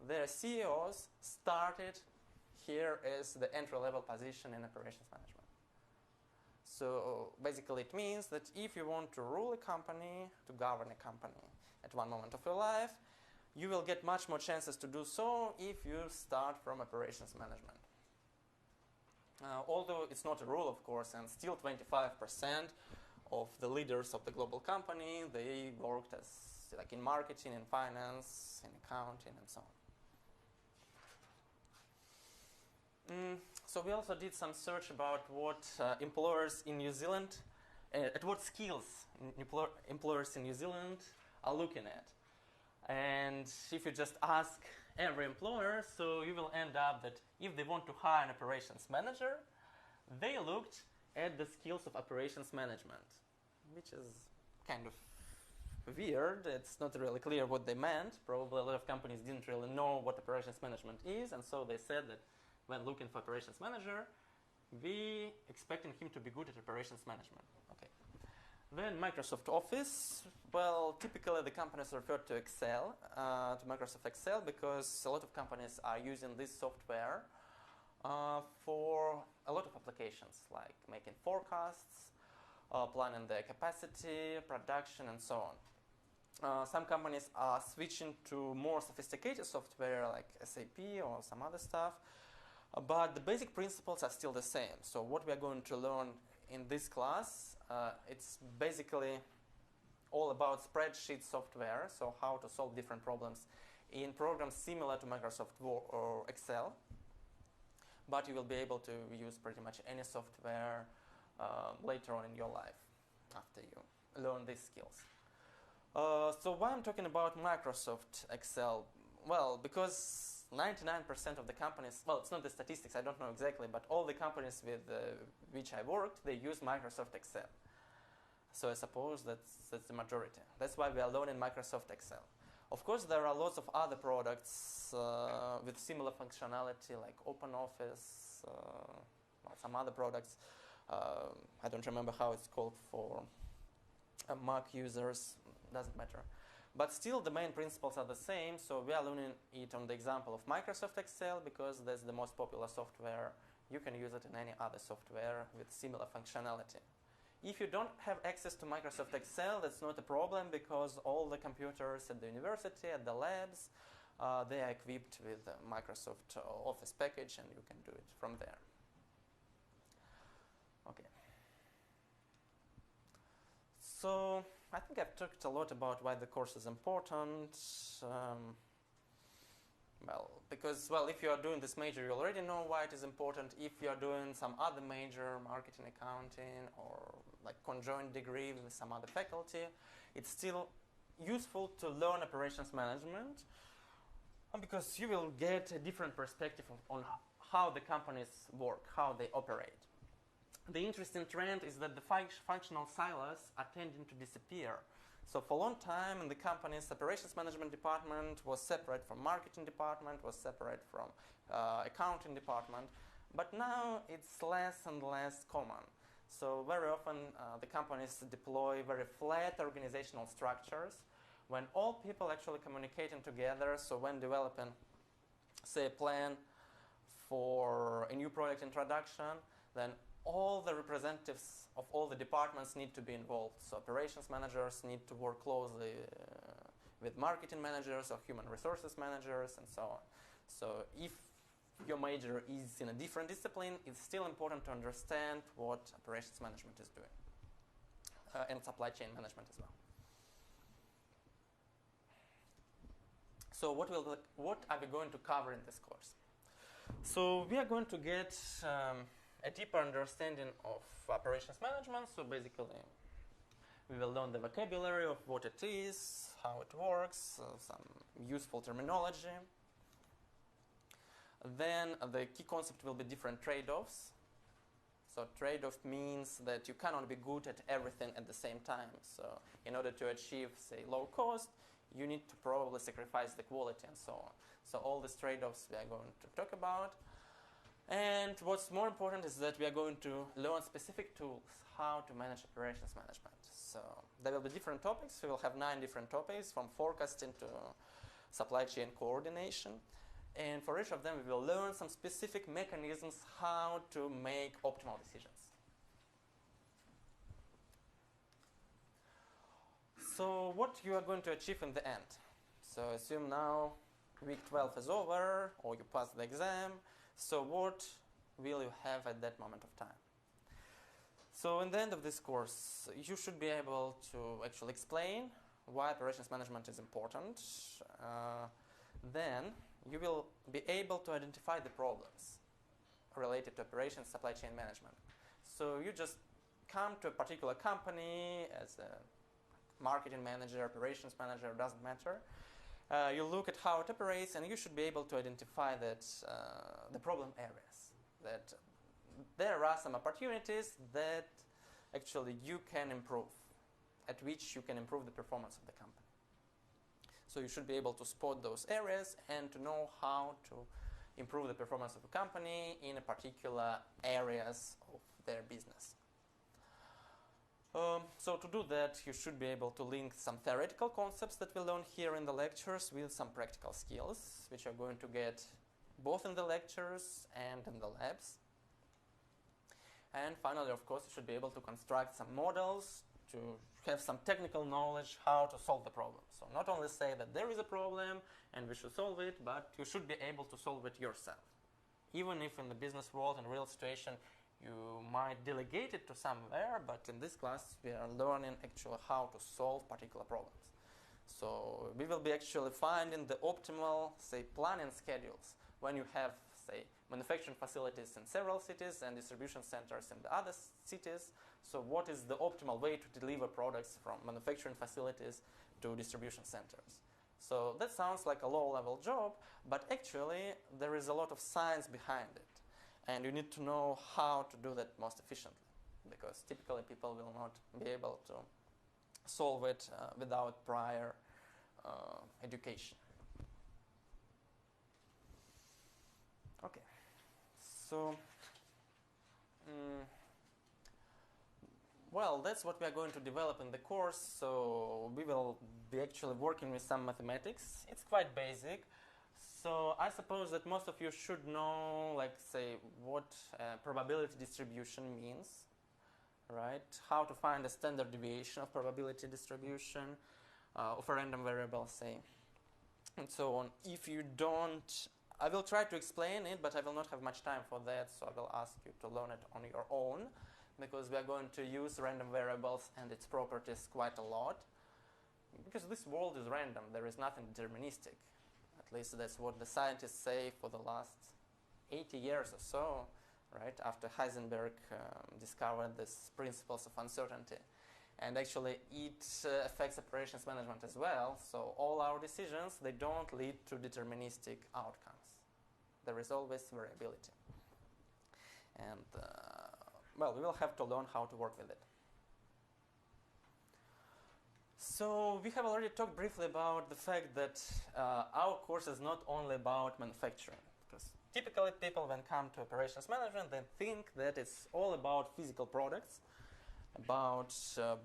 their CEOs started here as the entry-level position in operations management. So basically it means that if you want to rule a company, to govern a company at one moment of your life, you will get much more chances to do so if you start from operations management. Although it's not a rule, of course, and still 25% of the leaders of the global company, they worked as like in marketing, in finance, in accounting, and so on. So we also did some search about what employers in New Zealand, at what skills employers in New Zealand are looking at. And if you just ask every employer, so you will end up that if they want to hire an operations manager, they looked at the skills of operations management, which is kind of weird. It's not really clear what they meant. Probably a lot of companies didn't really know what operations management is, and so they said that when looking for operations manager, we expecting him to be good at operations management. Okay. Then Microsoft Office. Well, typically the companies refer to Excel, to Microsoft Excel, because a lot of companies are using this software for a lot of applications, like making forecasts, planning their capacity, production, and so on. Some companies are switching to more sophisticated software like SAP or some other stuff, but the basic principles are still the same. So what we are going to learn in this class, it's basically all about spreadsheet software, so how to solve different problems in programs similar to Microsoft Word or Excel, but you will be able to use pretty much any software later on in your life after you learn these skills. So why I'm talking about Microsoft Excel? Well, because 99% of the companies, well, it's not the statistics, I don't know exactly, but all the companies with which I worked, they use Microsoft Excel. So I suppose that's the majority. That's why we are learning Microsoft Excel. Of course, there are lots of other products with similar functionality, like OpenOffice, some other products. I don't remember how it's called for Mac users, doesn't matter. But still, the main principles are the same, so we are learning it on the example of Microsoft Excel, because that's the most popular software. You can use it in any other software with similar functionality. If you don't have access to Microsoft Excel, that's not a problem because all the computers at the university, at the labs, they are equipped with the Microsoft Office package, and you can do it from there. Okay. So I think I've talked a lot about why the course is important. Because if you are doing this major, you already know why it is important. If you are doing some other major, marketing, accounting, or like conjoint degree with some other faculty, it's still useful to learn operations management because you will get a different perspective on how the companies work, how they operate. The interesting trend is that the functional silos are tending to disappear. So for a long time in the company's operations management department was separate from marketing department, was separate from accounting department, but now it's less and less common. So very often the companies deploy very flat organizational structures when all people actually communicating together. So when developing, say, a plan for a new product introduction, then all the representatives of all the departments need to be involved. So operations managers need to work closely with marketing managers or human resources managers and so on. So if your major is in a different discipline, it's still important to understand what operations management is doing and supply chain management as well. So what are we going to cover in this course? So we are going to get a deeper understanding of operations management. So basically, we will learn the vocabulary of what it is, how it works, some useful terminology. Then the key concept will be different trade-offs. So trade-off means that you cannot be good at everything at the same time. So in order to achieve, say, low cost, you need to probably sacrifice the quality and so on. So all these trade-offs we are going to talk about. And what's more important is that we are going to learn specific tools, how to manage operations management. So there will be different topics. We will have 9 different topics, from forecasting to supply chain coordination. And for each of them, we will learn some specific mechanisms how to make optimal decisions. So what you are going to achieve in the end. So assume now week 12 is over, or you pass the exam. So what will you have at that moment of time? So in the end of this course, you should be able to actually explain why operations management is important. Then you will be able to identify the problems related to operations supply chain management. So you just come to a particular company as a marketing manager, operations manager, doesn't matter. You look at how it operates, and you should be able to identify that the problem areas, that there are some opportunities that actually you can improve, at which you can improve the performance of the company. So you should be able to spot those areas and to know how to improve the performance of a company in a particular areas of their business. So to do that, you should be able to link some theoretical concepts that we learn here in the lectures with some practical skills, which are going to get both in the lectures and in the labs. And finally, of course, you should be able to construct some models to have some technical knowledge how to solve the problem. So not only say that there is a problem and we should solve it, but you should be able to solve it yourself. Even if in the business world, in real situation, you might delegate it to somewhere, but in this class we are learning actually how to solve particular problems. So we will be actually finding the optimal, say, planning schedules when you have, say, manufacturing facilities in several cities and distribution centers in the other cities. So what is the optimal way to deliver products from manufacturing facilities to distribution centers? So that sounds like a low-level job, but actually there is a lot of science behind it. And you need to know how to do that most efficiently, because typically people will not be able to solve it without prior education. Okay, so well, that's what we are going to develop in the course. So we will be actually working with some mathematics. It's quite basic. So I suppose that most of you should know, like, say, what probability distribution means. right? How to find a standard deviation of probability distribution of a random variable, say, and so on. If you don't, I will try to explain it, but I will not have much time for that, so I will ask you to learn it on your own, because we are going to use random variables and its properties quite a lot. Because this world is random, there is nothing deterministic. At least that's what the scientists say for the last 80 years or so, right, after Heisenberg discovered these principles of uncertainty. And actually it affects operations management as well, so all our decisions, they don't lead to deterministic outcomes. There is always variability. And, well, we will have to learn how to work with it. So we have already talked briefly about the fact that our course is not only about manufacturing. Because typically people, when come to operations management, they think that it's all about physical products, about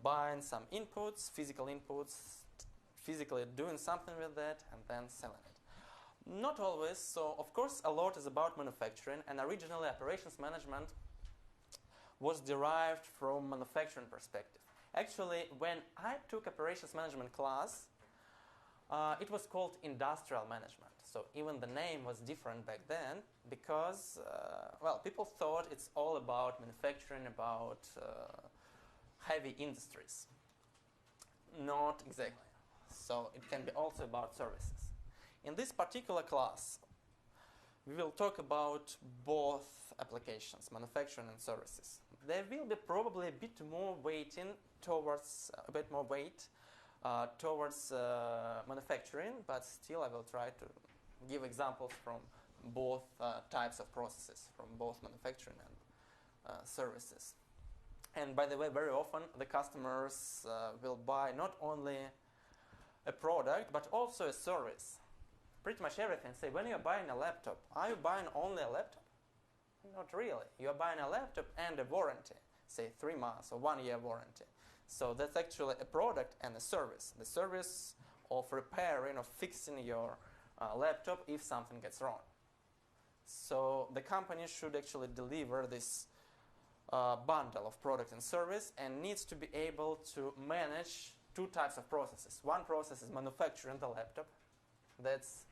buying some inputs, physical inputs, physically doing something with that, and then selling it. Not always. So, of course, a lot is about manufacturing, and originally operations management was derived from manufacturing perspective. Actually, when I took operations management class, it was called industrial management. So even the name was different back then because, well, people thought it's all about manufacturing, about heavy industries. Not exactly. So it can be also about services. In this particular class, we will talk about both applications, manufacturing and services. There will be probably a bit more weight towards manufacturing, but still I will try to give examples from both types of processes, from both manufacturing and services. And by the way, very often the customers will buy not only a product, but also a service. Pretty much everything. Say, when you're buying a laptop, are you buying only a laptop? Not really. You're buying a laptop and a warranty, say 3 months or 1 year warranty. So that's actually a product and a service. The service of repairing or fixing your laptop if something gets wrong. So the company should actually deliver this bundle of product and service and needs to be able to manage 2 types of processes. One process is manufacturing the laptop. That's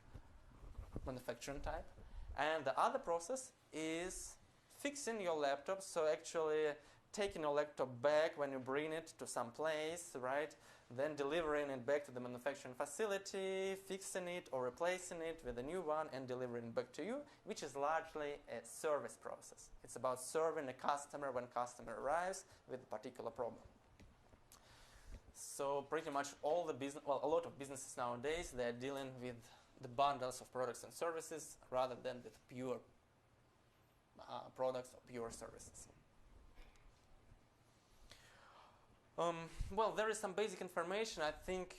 manufacturing type. And the other process is fixing your laptop, so actually taking your laptop back when you bring it to some place, right? Then delivering it back to the manufacturing facility, fixing it or replacing it with a new one and delivering it back to you, which is largely a service process. It's about serving a customer when customer arrives with a particular problem. So pretty much all the business, well, a lot of businesses nowadays, they're dealing with the bundles of products and services rather than with pure products or pure services. Well, there is some basic information. I think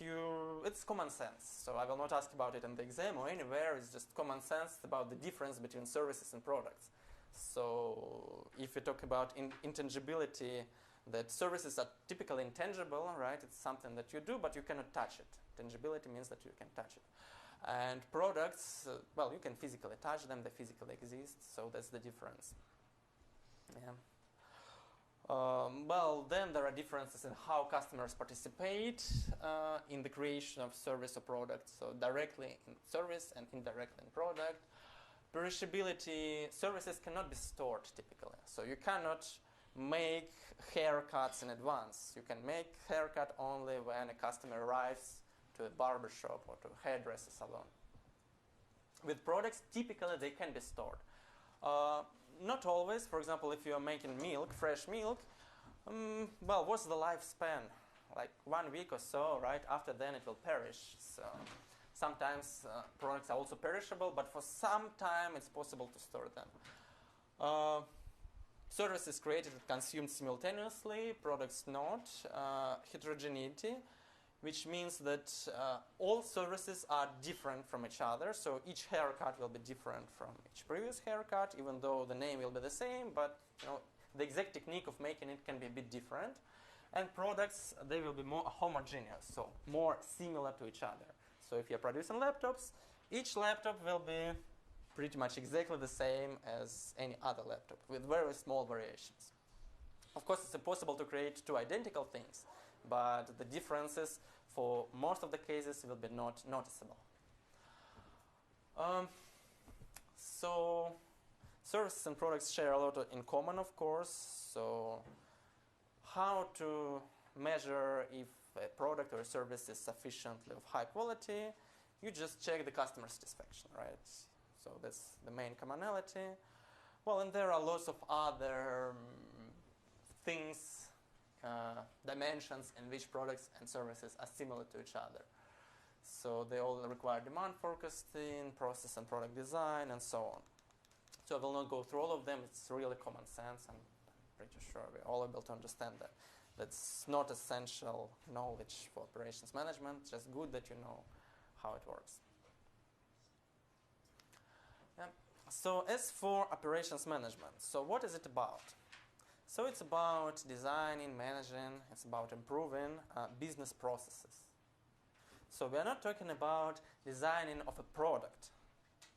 it's common sense. So I will not ask about it in the exam or anywhere. It's just common sense about the difference between services and products. So if you talk about intangibility, that services are typically intangible, right? It's something that you do, but you cannot touch it. Tangibility means that you can touch it. And products, well, you can physically touch them, they physically exist, so that's the difference. Yeah. Well, then there are differences in how customers participate in the creation of service or product, so directly in service and indirectly in product. Perishability, services cannot be stored typically, so you cannot make haircuts in advance. You can make haircut only when a customer arrives to a barber shop or to a hairdresser salon. With products, typically they can be stored. Not always. For example, if you are making milk, fresh milk, well, what's the lifespan? Like 1 week or so, right? After then it will perish. So sometimes products are also perishable, but for some time it's possible to store them. Services created and consumed simultaneously, products not. Heterogeneity, which means that all services are different from each other. So each haircut will be different from each previous haircut, even though the name will be the same, but the exact technique of making it can be a bit different. And products, they will be more homogeneous, so more similar to each other. So if you're producing laptops, each laptop will be pretty much exactly the same as any other laptop with very small variations. Of course, it's impossible to create two identical things, but the differences for most of the cases will be not noticeable. So services and products share a lot in common, of course. So how to measure if a product or a service is sufficiently of high quality? You just check the customer satisfaction, right? So that's the main commonality. Well, and there are lots of other things, dimensions in which products and services are similar to each other. So they all require demand forecasting, process and product design, and so on. So I will not go through all of them. It's really common sense. I'm pretty sure we're all able to understand that. That's not essential knowledge for operations management, just good that you know how it works. Yeah. So as for operations management, so what is it about? So it's about designing, managing, it's about improving business processes. So we are not talking about designing of a product.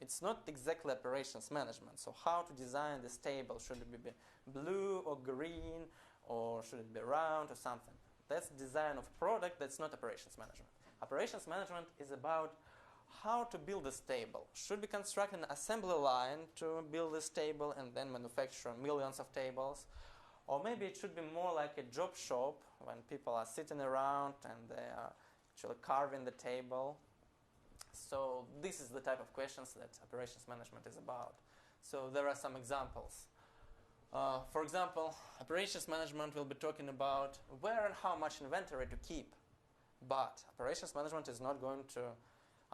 It's not exactly operations management. So how to design this table? Should it be blue or green, or should it be round or something? That's design of product, that's not operations management. Operations management is about how to build this table. Should we construct an assembly line to build this table and then manufacture millions of tables? Or maybe it should be more like a job shop when people are sitting around and they are actually carving the table. So this is the type of questions that operations management is about. So there are some examples. For example, operations management will be talking about where and how much inventory to keep. But operations management is not going to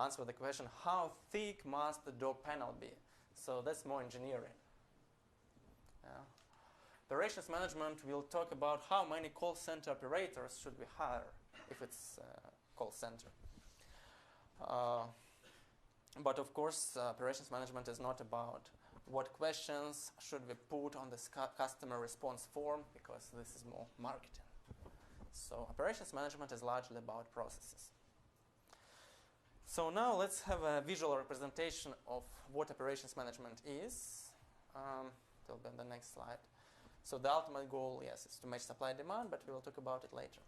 answer the question, how thick must the door panel be? So that's more engineering. Yeah. Operations management will talk about how many call center operators should we hire if it's a call center. But of course, operations management is not about what questions should we put on this customer response form, because this is more marketing. So operations management is largely about processes. So now let's have a visual representation of what operations management is. It'll be on the next slide. So the ultimate goal, yes, is to match supply and demand, but we will talk about it later.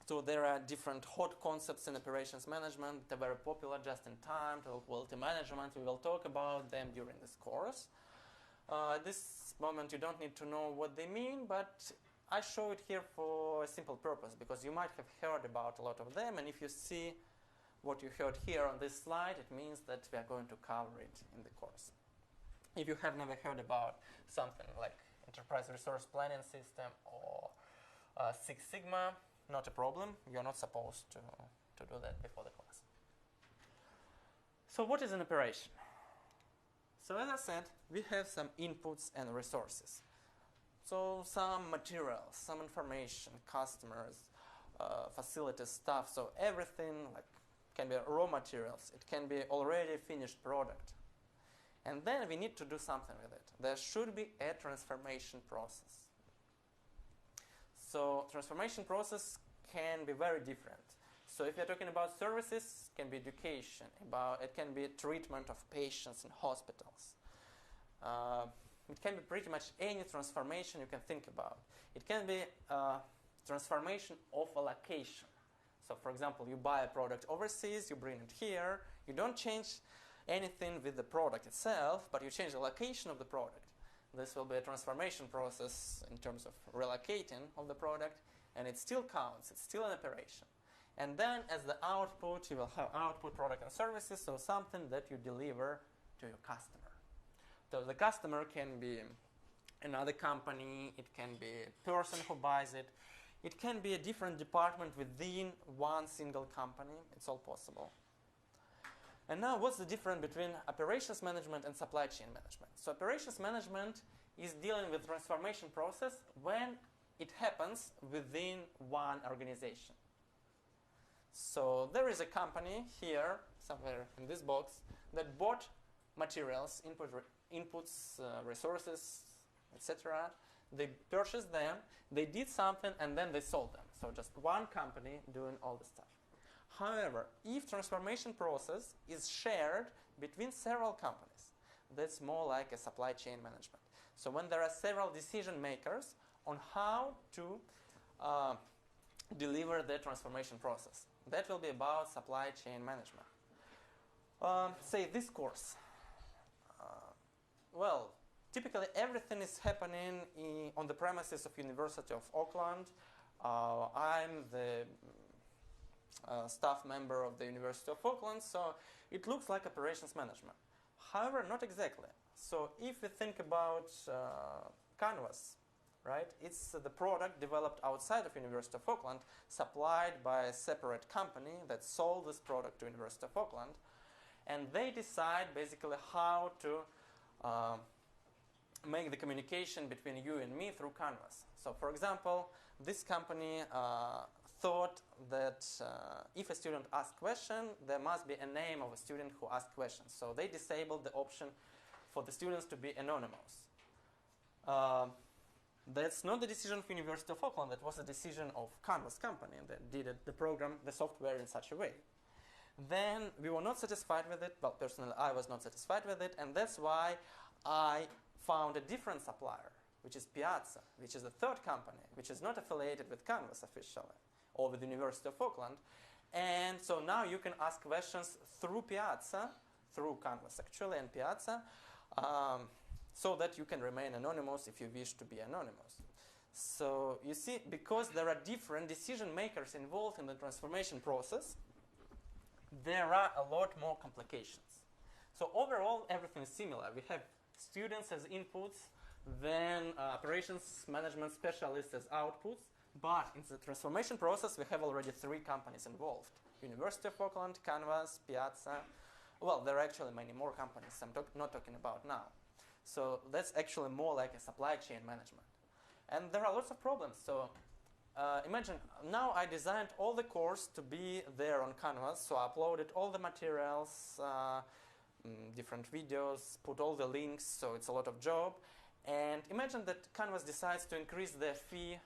So there are different hot concepts in operations management. They're very popular, just in time, total quality management. We will talk about them during this course. At this moment, you don't need to know what they mean, but I show it here for a simple purpose, because you might have heard about a lot of them, and if you see what you heard here on this slide, it means that we are going to cover it in the course. If you have never heard about something like Enterprise Resource Planning System or Six Sigma, not a problem. You're not supposed to do that before the class. So what is an operation? So as I said, we have some inputs and resources. So some materials, some information, customers, facilities, stuff. So everything like can be raw materials. It can be already finished product. And then we need to do something with it. There should be a transformation process. So transformation process can be very different. So if you're talking about services, it can be education, it can be treatment of patients in hospitals. It can be pretty much any transformation you can think about. It can be transformation of a location. So for example, you buy a product overseas, you bring it here, you don't change anything with the product itself, but you change the location of the product. This will be a transformation process in terms of relocating of the product, and it still counts, it's still an operation. And then as the output, you will have output product and services, so something that you deliver to your customer. So the customer can be another company, it can be a person who buys it, it can be a different department within one single company, it's all possible. And now what's the difference between operations management and supply chain management? So operations management is dealing with transformation process when it happens within one organization. So there is a company here, somewhere in this box, that bought materials, inputs, resources, etc. They purchased them, they did something, and then they sold them. So just one company doing all the stuff. However, if transformation process is shared between several companies, that's more like a supply chain management. So when there are several decision makers on how to deliver the transformation process. That will be about supply chain management. Say this course. Well, typically everything is happening on the premises of University of Auckland. I'm the staff member of the University of Auckland, so it looks like operations management. However, not exactly. So if we think about Canvas, right, it's the product developed outside of University of Auckland, supplied by a separate company that sold this product to University of Auckland, and they decide basically how to make the communication between you and me through Canvas. So for example, this company thought that if a student asks a question, there must be a name of a student who asked questions. So they disabled the option for the students to be anonymous. That's not the decision of University of Auckland. That was a decision of Canvas company that did the program, the software in such a way. Then we were not satisfied with it. Well, personally, I was not satisfied with it, and that's why I found a different supplier, which is Piazza, which is a third company, which is not affiliated with Canvas officially, or with the University of Auckland. And so now you can ask questions through Piazza, through Canvas actually, and Piazza, so that you can remain anonymous if you wish to be anonymous. So you see, because there are different decision makers involved in the transformation process, there are a lot more complications. So overall, everything is similar. We have students as inputs, then operations management specialists as outputs, but in the transformation process, we have already 3 companies involved. University of Auckland, Canvas, Piazza. Well, there are actually many more companies I'm not talking about now. So that's actually more like a supply chain management. And there are lots of problems. So imagine now I designed all the course to be there on Canvas. So I uploaded all the materials, different videos, put all the links. So it's a lot of job. And imagine that Canvas decides to increase their fee,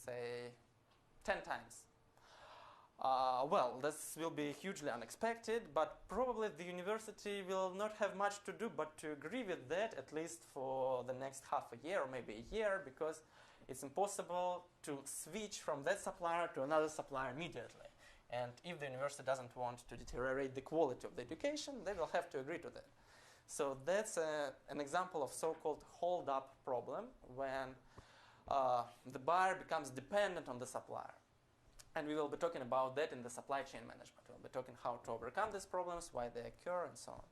say, 10 times. Well, this will be hugely unexpected, but probably the university will not have much to do but to agree with that, at least for the next half a year or maybe a year, because it's impossible to switch from that supplier to another supplier immediately. And if the university doesn't want to deteriorate the quality of the education, they will have to agree to that. So that's an example of so-called hold-up problem, when the buyer becomes dependent on the supplier. And we will be talking about that in the supply chain management. We'll be talking how to overcome these problems, why they occur, and so on.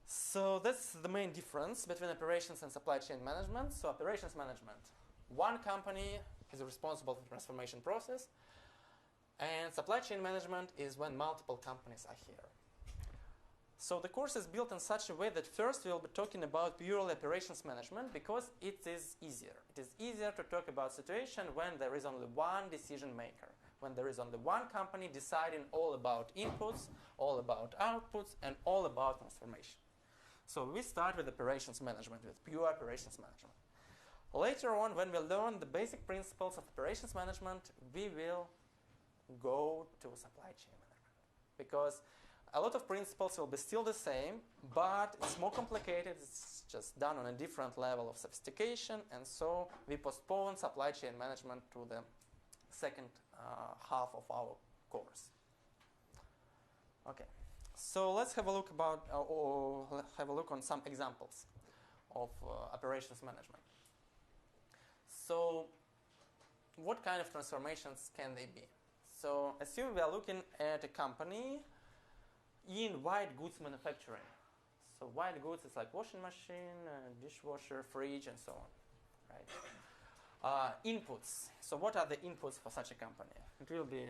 So that's the main difference between operations and supply chain management. So operations management, one company is responsible for the transformation process, and supply chain management is when multiple companies are here. So the course is built in such a way that first we'll be talking about purely operations management because it is easier. It is easier to talk about situation when there is only one decision maker, when there is only one company deciding all about inputs, all about outputs, and all about transformation. So we start with operations management, with pure operations management. Later on, when we learn the basic principles of operations management, we will go to supply chain management, because a lot of principles will be still the same, but it's more complicated. It's just done on a different level of sophistication, and so we postpone supply chain management to the second half of our course. Okay, so let's have a look on some examples of operations management. So, what kind of transformations can they be? So, assume we are looking at a company in white goods manufacturing. So white goods is like washing machine, dishwasher, fridge, and so on, right? Inputs. So what are the inputs for such a company? It will be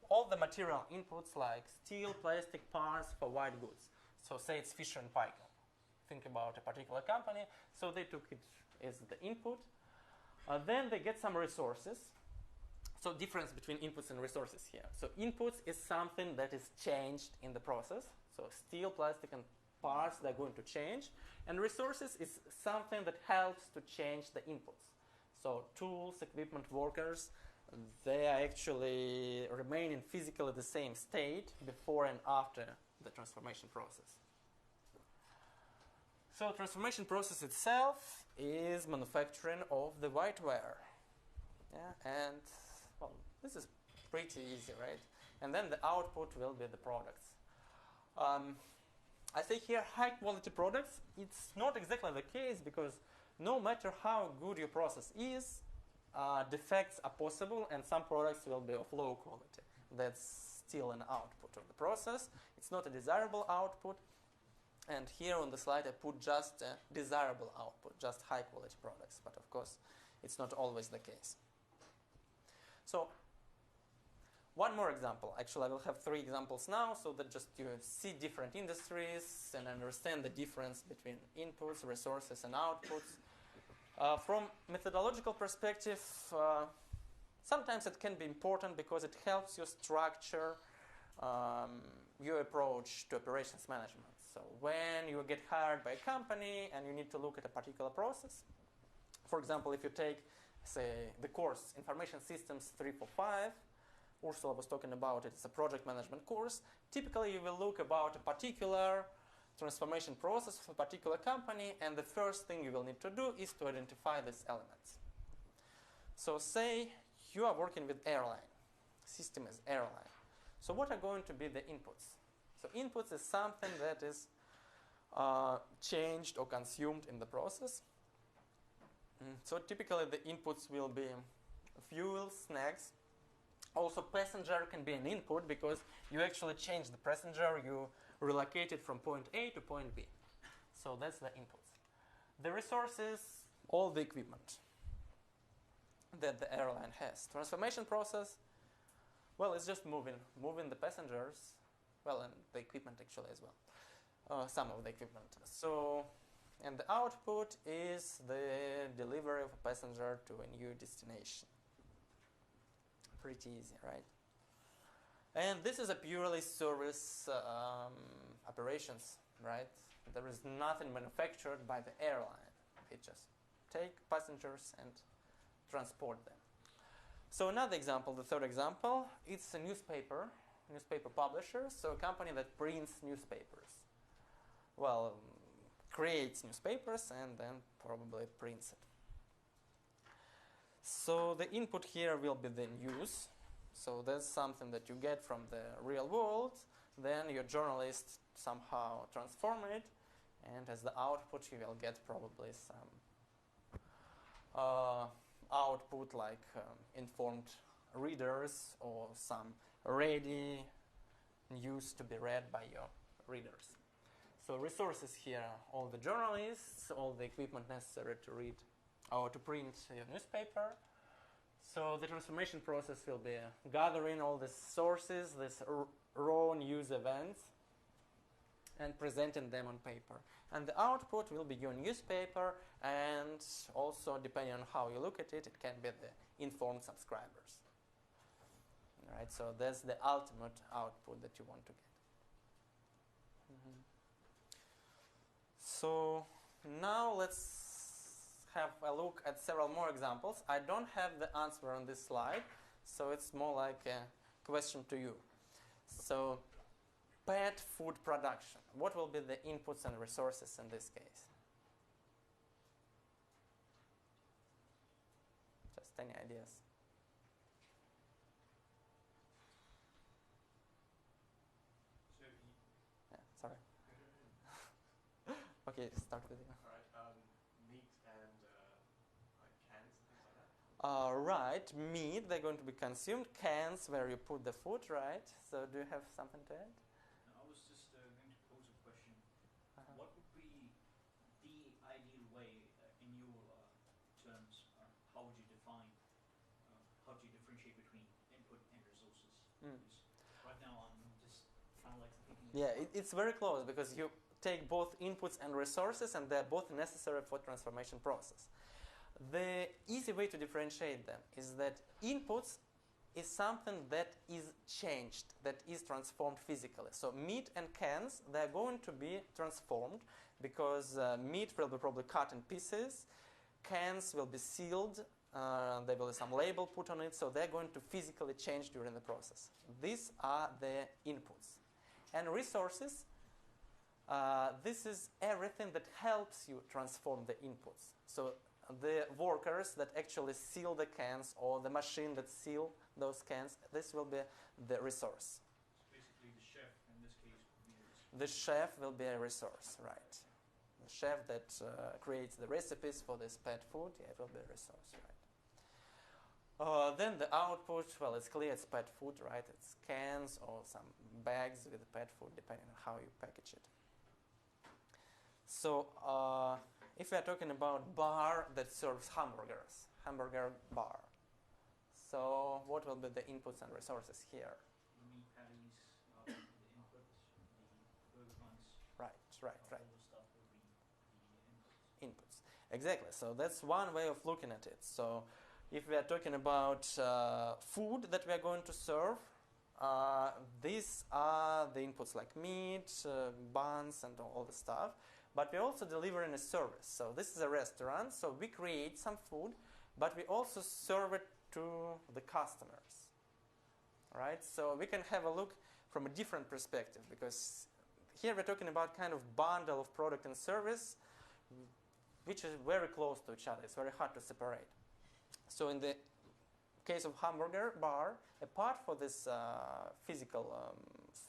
all the material inputs like steel, plastic parts for white goods. So say it's Fisher & Paykel. Think about a particular company. So they took it as the input. Then they get some resources. So difference between inputs and resources here. So inputs is something that is changed in the process. So steel, plastic, and parts, they're going to change. And resources is something that helps to change the inputs. So tools, equipment, workers, they are actually remain in physically the same state before and after the transformation process. So transformation process itself is manufacturing of the whiteware. Yeah, and well, this is pretty easy, right? And then the output will be the products. I say here high quality products. It's not exactly the case because no matter how good your process is, defects are possible and some products will be of low quality. That's still an output of the process. It's not a desirable output. And here on the slide I put just a desirable output, just high quality products. But of course, it's not always the case. So one more example. Actually, I will have 3 examples now so that just you see different industries and understand the difference between inputs, resources, and outputs. From methodological perspective, sometimes it can be important because it helps you structure your approach to operations management. So when you get hired by a company and you need to look at a particular process, for example, if you take, say, the course Information Systems 345, Ursula was talking about it, it's a project management course. Typically, you will look about a particular transformation process of a particular company, and the first thing you will need to do is to identify these elements. So say you are working with airline. System is airline. So what are going to be the inputs? So inputs is something that is changed or consumed in the process. So typically the inputs will be fuel, snacks. Also passenger can be an input because you actually change the passenger, you relocate it from point A to point B. So that's the inputs. The resources, all the equipment that the airline has. Transformation process, well, it's just moving the passengers, well, and the equipment actually as well, some of the equipment. So, and the output is the delivery of a passenger to a new destination. Pretty easy, right? And this is a purely service operations, right? There is nothing manufactured by the airline. They just take passengers and transport them. So another example, the third example, it's a newspaper publisher, so a company that prints newspapers. Well, creates newspapers and then probably prints it. So the input here will be the news. So that's something that you get from the real world. Then your journalist somehow transform it, and as the output you will get probably some output like informed readers or some ready news to be read by your readers. So resources here, all the journalists, all the equipment necessary to read or to print your newspaper. So the transformation process will be gathering all the sources, these raw news events, and presenting them on paper. And the output will be your newspaper, and also depending on how you look at it, it can be the informed subscribers. Right, so that's the ultimate output that you want to get. So now let's have a look at several more examples. I don't have the answer on this slide, so it's more like a question to you. So pet food production. What will be the inputs and resources in this case? Just any ideas? Yeah, sorry. Okay, start with you. Meat and like cans and things like that? Right, meat, they're going to be consumed. Cans, where you put the food, right? So do you have something to add? No, I was just going to pose a question. What would be the ideal way, in your terms, how would you define, how do you differentiate between input and resources? Because right now I'm just kind of like thinking... Yeah, it's very close because you take both inputs and resources and they're both necessary for transformation process. The easy way to differentiate them is that inputs is something that is changed, that is transformed physically. So meat and cans, they're going to be transformed because meat will be probably cut in pieces, cans will be sealed, there will be some label put on it, so they're going to physically change during the process. These are the inputs. And resources, This is everything that helps you transform the inputs. So the workers that actually seal the cans or the machine that seal those cans, this will be the resource. Basically, the chef in this case would be a resource. The chef will be a resource, right? The chef that creates the recipes for this pet food, yeah, it will be a resource, right? Then the output, well, it's clear it's pet food, right? It's cans or some bags with pet food, depending on how you package it. So if we are talking about bar that serves hamburgers, hamburger bar. So what will be the inputs and resources here? The meat patties, the inputs, the burger buns, Right. all the stuff will be the inputs. Inputs. Exactly. So that's one way of looking at it. So if we are talking about food that we are going to serve, these are the inputs like meat, buns, and all the stuff. But we're also delivering a service. So this is a restaurant. So we create some food, but we also serve it to the customers. All right. So we can have a look from a different perspective, because here we're talking about kind of bundle of product and service, which is very close to each other. It's very hard to separate. So in the case of hamburger bar, apart from this physical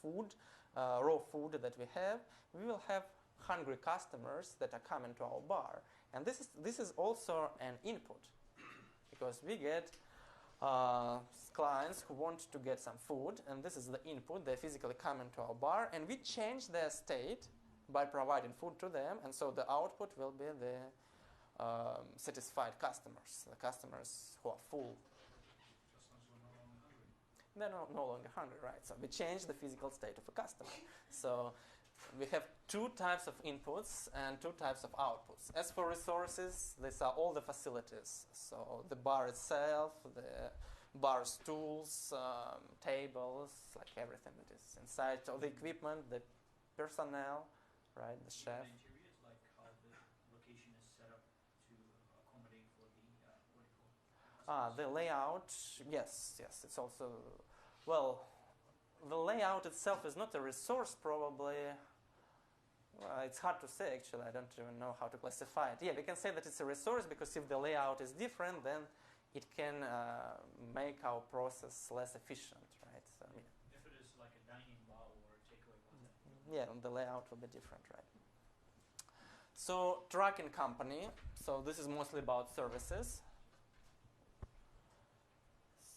food, raw food that we have, we will have hungry customers that are coming to our bar. And this is also an input, because we get clients who want to get some food, and this is the input. They physically come into our bar, and we change their state by providing food to them, and so the output will be the satisfied customers, the customers who are full. Customers who are no longer hungry. They're no longer hungry, right? So we change the physical state of a customer. So we have two types of inputs and two types of outputs. As for resources, these are all the facilities. So the bar itself, the bar stools, tables, like everything that is inside. So the equipment, the personnel, right, the chef. The interiors, like how the location is set up to accommodate for the, what do you call it? The layout, yes, it's also, well, the layout itself is not a resource, probably. It's hard to say, actually. I don't even know how to classify it. Yeah, we can say that it's a resource, because if the layout is different, then it can make our process less efficient, right? So, yeah. If it is like a dining bar or a takeaway bar, Yeah, the layout will be different, right? So, trucking company. So this is mostly about services.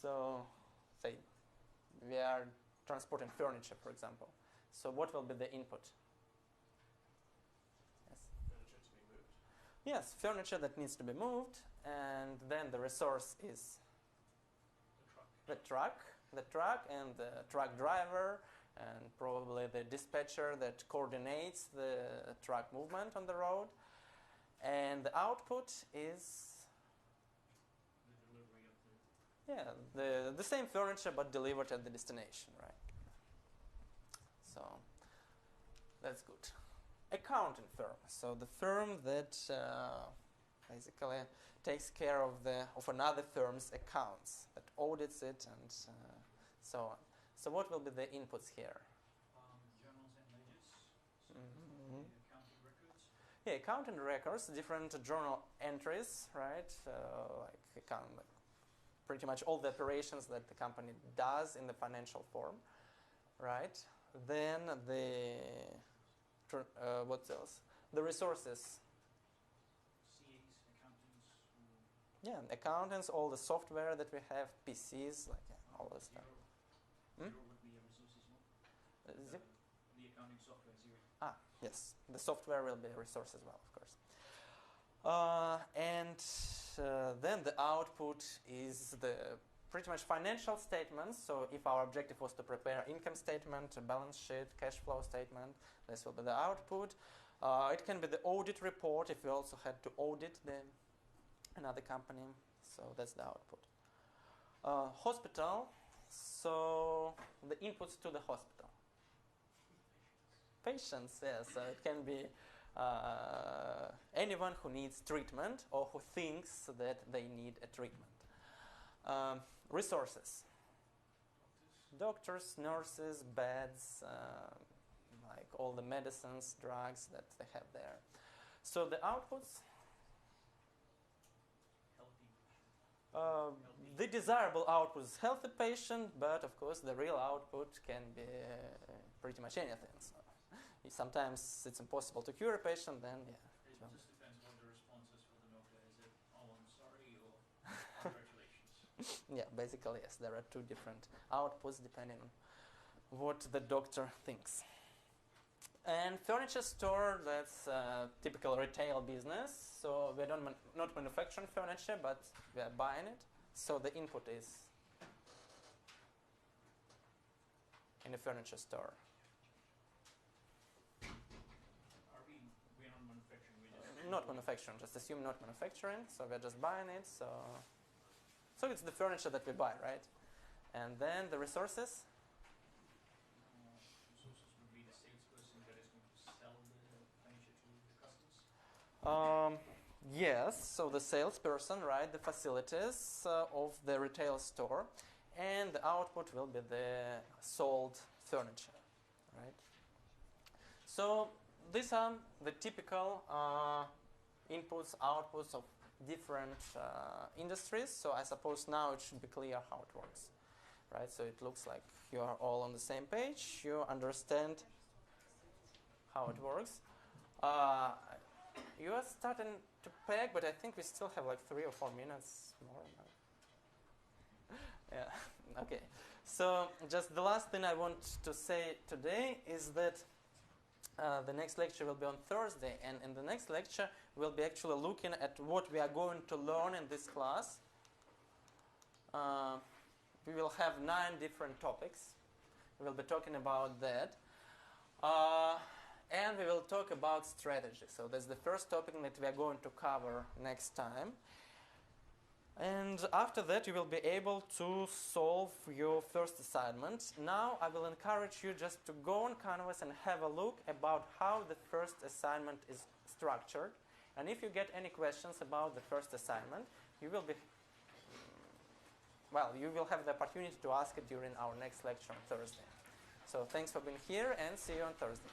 So, say we are transporting furniture, for example. So what will be the input? Furniture to be moved. Yes, furniture that needs to be moved, and then the resource is the truck. the truck and the truck driver, and probably the dispatcher that coordinates the truck movement on the road. And the output is, The delivery of the the same furniture but delivered at the destination, right? So that's good. Accounting firm. So the firm that basically takes care of another firm's accounts, that audits it, and so on. So what will be the inputs here? journals and ledgers, so Mhm. the accounting records. Yeah, accounting records, different journal entries, right? Like pretty much all the operations that the company does in the financial form, right? Then what else? The resources. CAs, accountants, Yeah, accountants, all the software that we have, PCs, like all this stuff. Zero. Hmm? Zero would be a resource as well. Zip. The accounting software, Zero. Yes, the software will be a resource as well, of course. And then the output is the pretty much financial statements. So if our objective was to prepare income statement, a balance sheet, cash flow statement, this will be the output. It can be the audit report if we also had to audit another company. So that's the output. Hospital. So the inputs to the hospital. Patients, yes. So it can be anyone who needs treatment or who thinks that they need a treatment. Resources. Doctors, nurses, beds, like all the medicines, drugs that they have there. So the outputs, the desirable output is healthy patient, but of course the real output can be pretty much anything. So sometimes it's impossible to cure a patient, then yeah. It just depends what the response is for the doctor. Is it, oh, I'm sorry, or congratulations? Yeah, basically yes. There are two different outputs depending on what the doctor thinks. And furniture store, that's a typical retail business. So we don't not manufacturing furniture, but we are buying it. So the input is in a furniture store. We're not manufacturing, we're just... Not manufacturing, just assume not manufacturing. So we're just buying it. So it's the furniture that we buy, right? And then the resources. Resources would be the salesperson that is going to sell the furniture to the customers? Yes, so the salesperson, right, the facilities of the retail store, and the output will be the sold furniture, right? So these are the typical inputs, outputs of different industries. So I suppose now it should be clear how it works, right? So it looks like you are all on the same page. You understand how it works. You are starting to peg, but I think we still have like 3 or 4 minutes more. Yeah, okay. So just the last thing I want to say today is that the next lecture will be on Thursday, and in the next lecture we'll be actually looking at what we are going to learn in this class. We will have 9 different topics. We will be talking about that. And we will talk about strategy. So that's the first topic that we are going to cover next time. And after that, you will be able to solve your first assignment. Now, I will encourage you just to go on Canvas and have a look about how the first assignment is structured. And if you get any questions about the first assignment, you will have the opportunity to ask it during our next lecture on Thursday. So thanks for being here, and see you on Thursday.